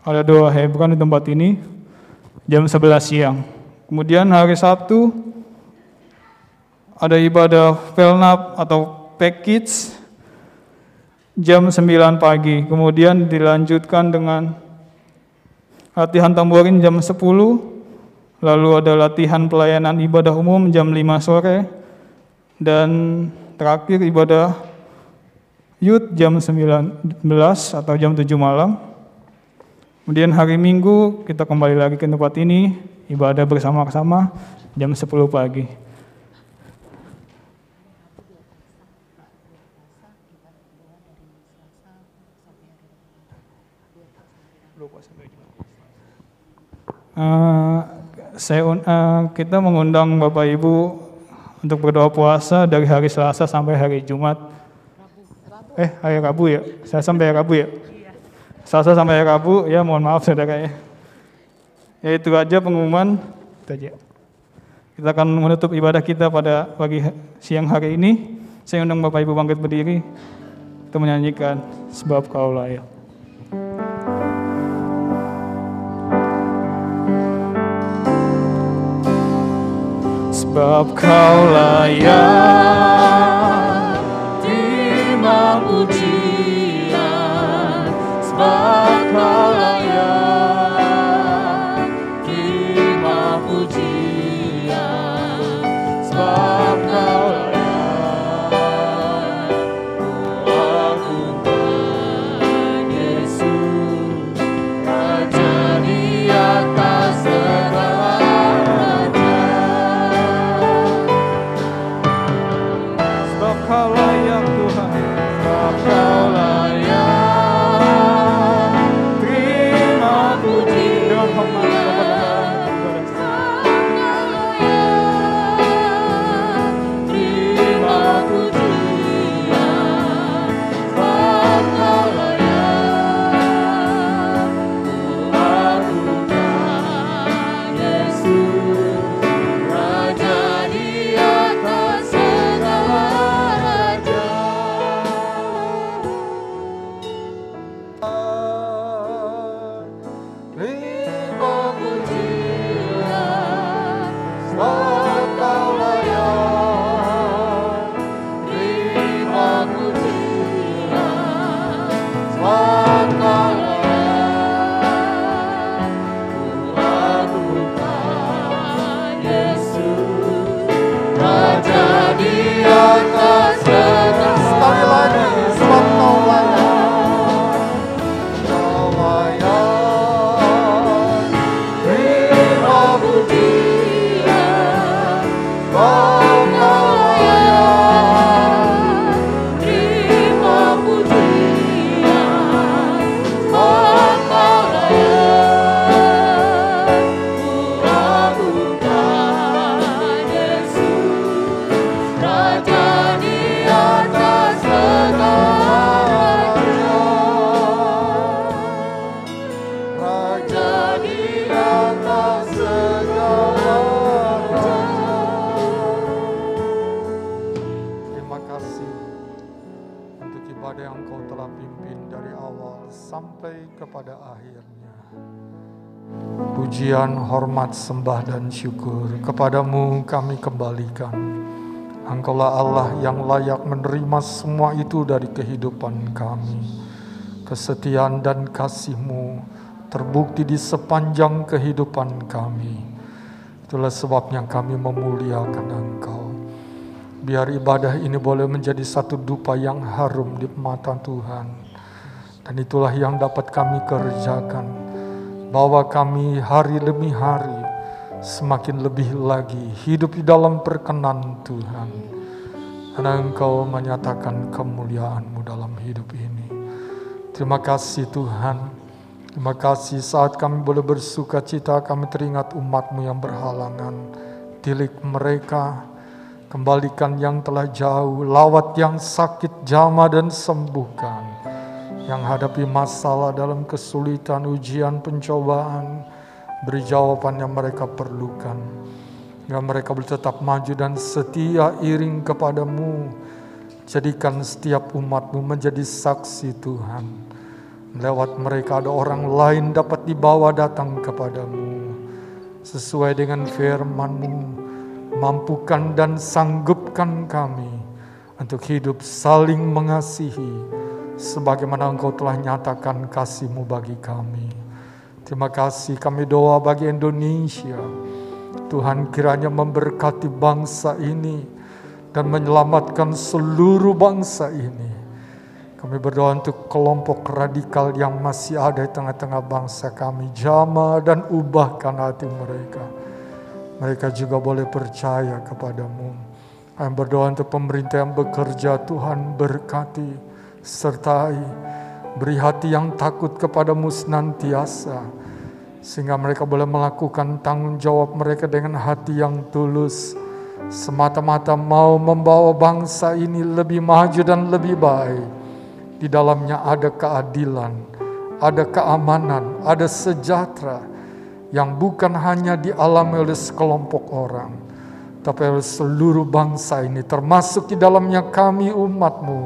ada doa Hebron di tempat ini jam 11 siang. Kemudian hari Sabtu ada ibadah Pelnap atau Package jam 9 pagi. Kemudian dilanjutkan dengan latihan tamborin jam 10. Lalu ada latihan pelayanan ibadah umum jam 5 sore. Dan terakhir ibadah Youth jam 19 atau jam 7 malam. Kemudian hari Minggu kita kembali lagi ke tempat ini, ibadah bersama-sama jam 10 pagi. Kita mengundang Bapak Ibu untuk berdoa puasa dari hari Selasa sampai hari Jumat. Hari Rabu ya? Saya sampai hari Rabu ya? Selasa sampai hari Rabu, ya mohon maaf saudara ya. Ya itu aja pengumuman. Itu aja. Kita akan menutup ibadah kita pada pagi siang hari ini. Saya undang Bapak Ibu bangkit berdiri. Kita menyanyikan Sebab Kau Layak. Sebab Kau layak terima pujian, sebab Kau layak terima pujian, sebab Kau layak ku agungkan Yesus, Raja di atas segala. Kau layak Tuhan, sebab Kau layak terima puji dengan hormat terima pujian, sebab Kau layak ku agungkan Yesus, Raja di atas segala. Pujian, hormat, sembah, dan syukur kepadamu kami kembalikan. Engkaulah Allah yang layak menerima semua itu dari kehidupan kami. Kesetiaan dan kasih-Mu terbukti di sepanjang kehidupan kami. Itulah sebabnya kami memuliakan Engkau. Biar ibadah ini boleh menjadi satu dupa yang harum di mata Tuhan. Dan itulah yang dapat kami kerjakan. Bahwa kami hari demi hari semakin lebih lagi hidup di dalam perkenan Tuhan. Karena Engkau menyatakan kemuliaan-Mu dalam hidup ini. Terima kasih Tuhan. Terima kasih saat kami boleh bersuka cita, kami teringat umat-Mu yang berhalangan. Tilik mereka, kembalikan yang telah jauh, lawat yang sakit, jamah dan sembuhkan. Yang hadapi masalah dalam kesulitan, ujian, pencobaan, Beri jawaban yang mereka perlukan, agar mereka boleh tetap maju dan setia iring kepadamu. Jadikan setiap umat-Mu menjadi saksi Tuhan. Lewat mereka ada orang lain dapat dibawa datang kepadamu. Sesuai dengan firman-Mu, mampukan dan sanggupkan kami untuk hidup saling mengasihi, sebagaimana Engkau telah nyatakan kasih-Mu bagi kami. Terima kasih, kami doa bagi Indonesia. Tuhan kiranya memberkati bangsa ini dan menyelamatkan seluruh bangsa ini. Kami berdoa untuk kelompok radikal yang masih ada di tengah-tengah bangsa kami. Jamah dan ubahkan hati mereka. Mereka juga boleh percaya kepadamu. Kami berdoa untuk pemerintah yang bekerja, Tuhan berkati, sertai, beri hati yang takut kepadamu senantiasa, sehingga mereka boleh melakukan tanggung jawab mereka dengan hati yang tulus, semata-mata mau membawa bangsa ini lebih maju dan lebih baik. Di dalamnya ada keadilan, ada keamanan, ada sejahtera yang bukan hanya dialami oleh sekelompok orang, tapi oleh seluruh bangsa ini, termasuk di dalamnya kami umat-Mu.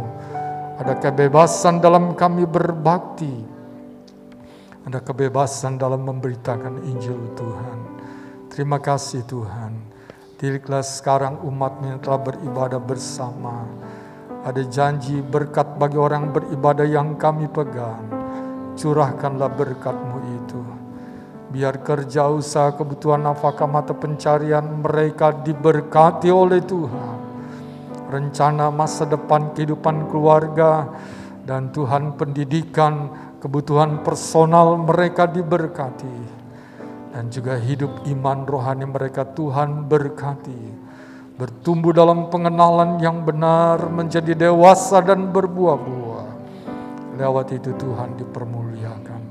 Ada kebebasan dalam kami berbakti, ada kebebasan dalam memberitakan Injil Tuhan. Terima kasih Tuhan. Dirilah sekarang umat-Mu yang telah beribadah bersama. Ada janji berkat bagi orang beribadah yang kami pegang. Curahkanlah berkat-Mu itu. Biar kerja, usaha, kebutuhan nafkah, mata pencarian mereka diberkati oleh Tuhan. Rencana masa depan kehidupan keluarga dan Tuhan pendidikan, kebutuhan personal mereka diberkati, dan juga hidup iman rohani mereka Tuhan berkati, bertumbuh dalam pengenalan yang benar, menjadi dewasa dan berbuah-buah. Lewat itu Tuhan dipermuliakan.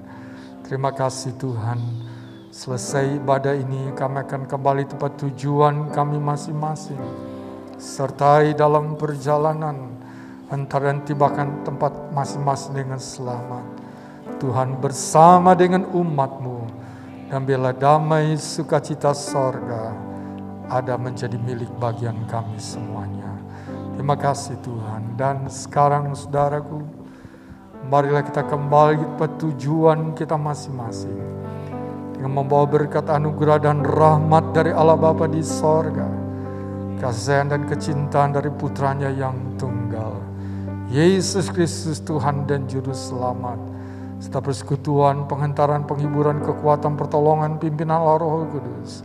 Terima kasih Tuhan. Selesai ibadah ini kami akan kembali tempat tujuan kami masing-masing, sertai dalam perjalanan antara tibakan tempat masing-masing dengan selamat. Tuhan bersama dengan umat-Mu, dan biarlah damai sukacita sorga ada menjadi milik bagian kami semuanya. Terima kasih Tuhan. Dan sekarang saudaraku, marilah kita kembali ke tujuan kita masing-masing, dengan membawa berkat anugerah dan rahmat dari Allah Bapa di sorga, kasih dan kecintaan dari putranya yang tunggal, Yesus Kristus Tuhan dan Juru Selamat, serta persekutuan, penghantaran, penghiburan, kekuatan, pertolongan, pimpinan Allah Roh Kudus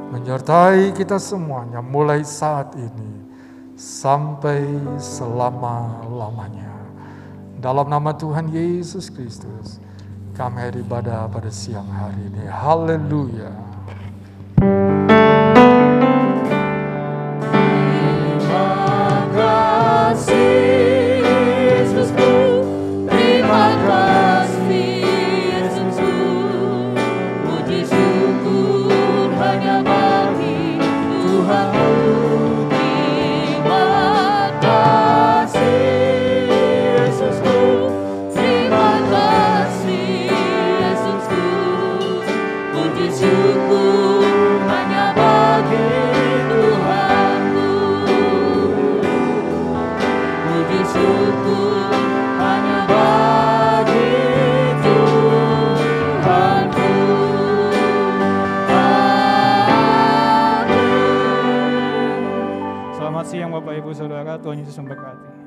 menyertai kita semuanya mulai saat ini sampai selama-lamanya. Dalam nama Tuhan Yesus Kristus kami beribadah pada siang hari ini. Haleluya. Selamat siang Bapak Ibu Saudara, Tuhan Yesus memberkati.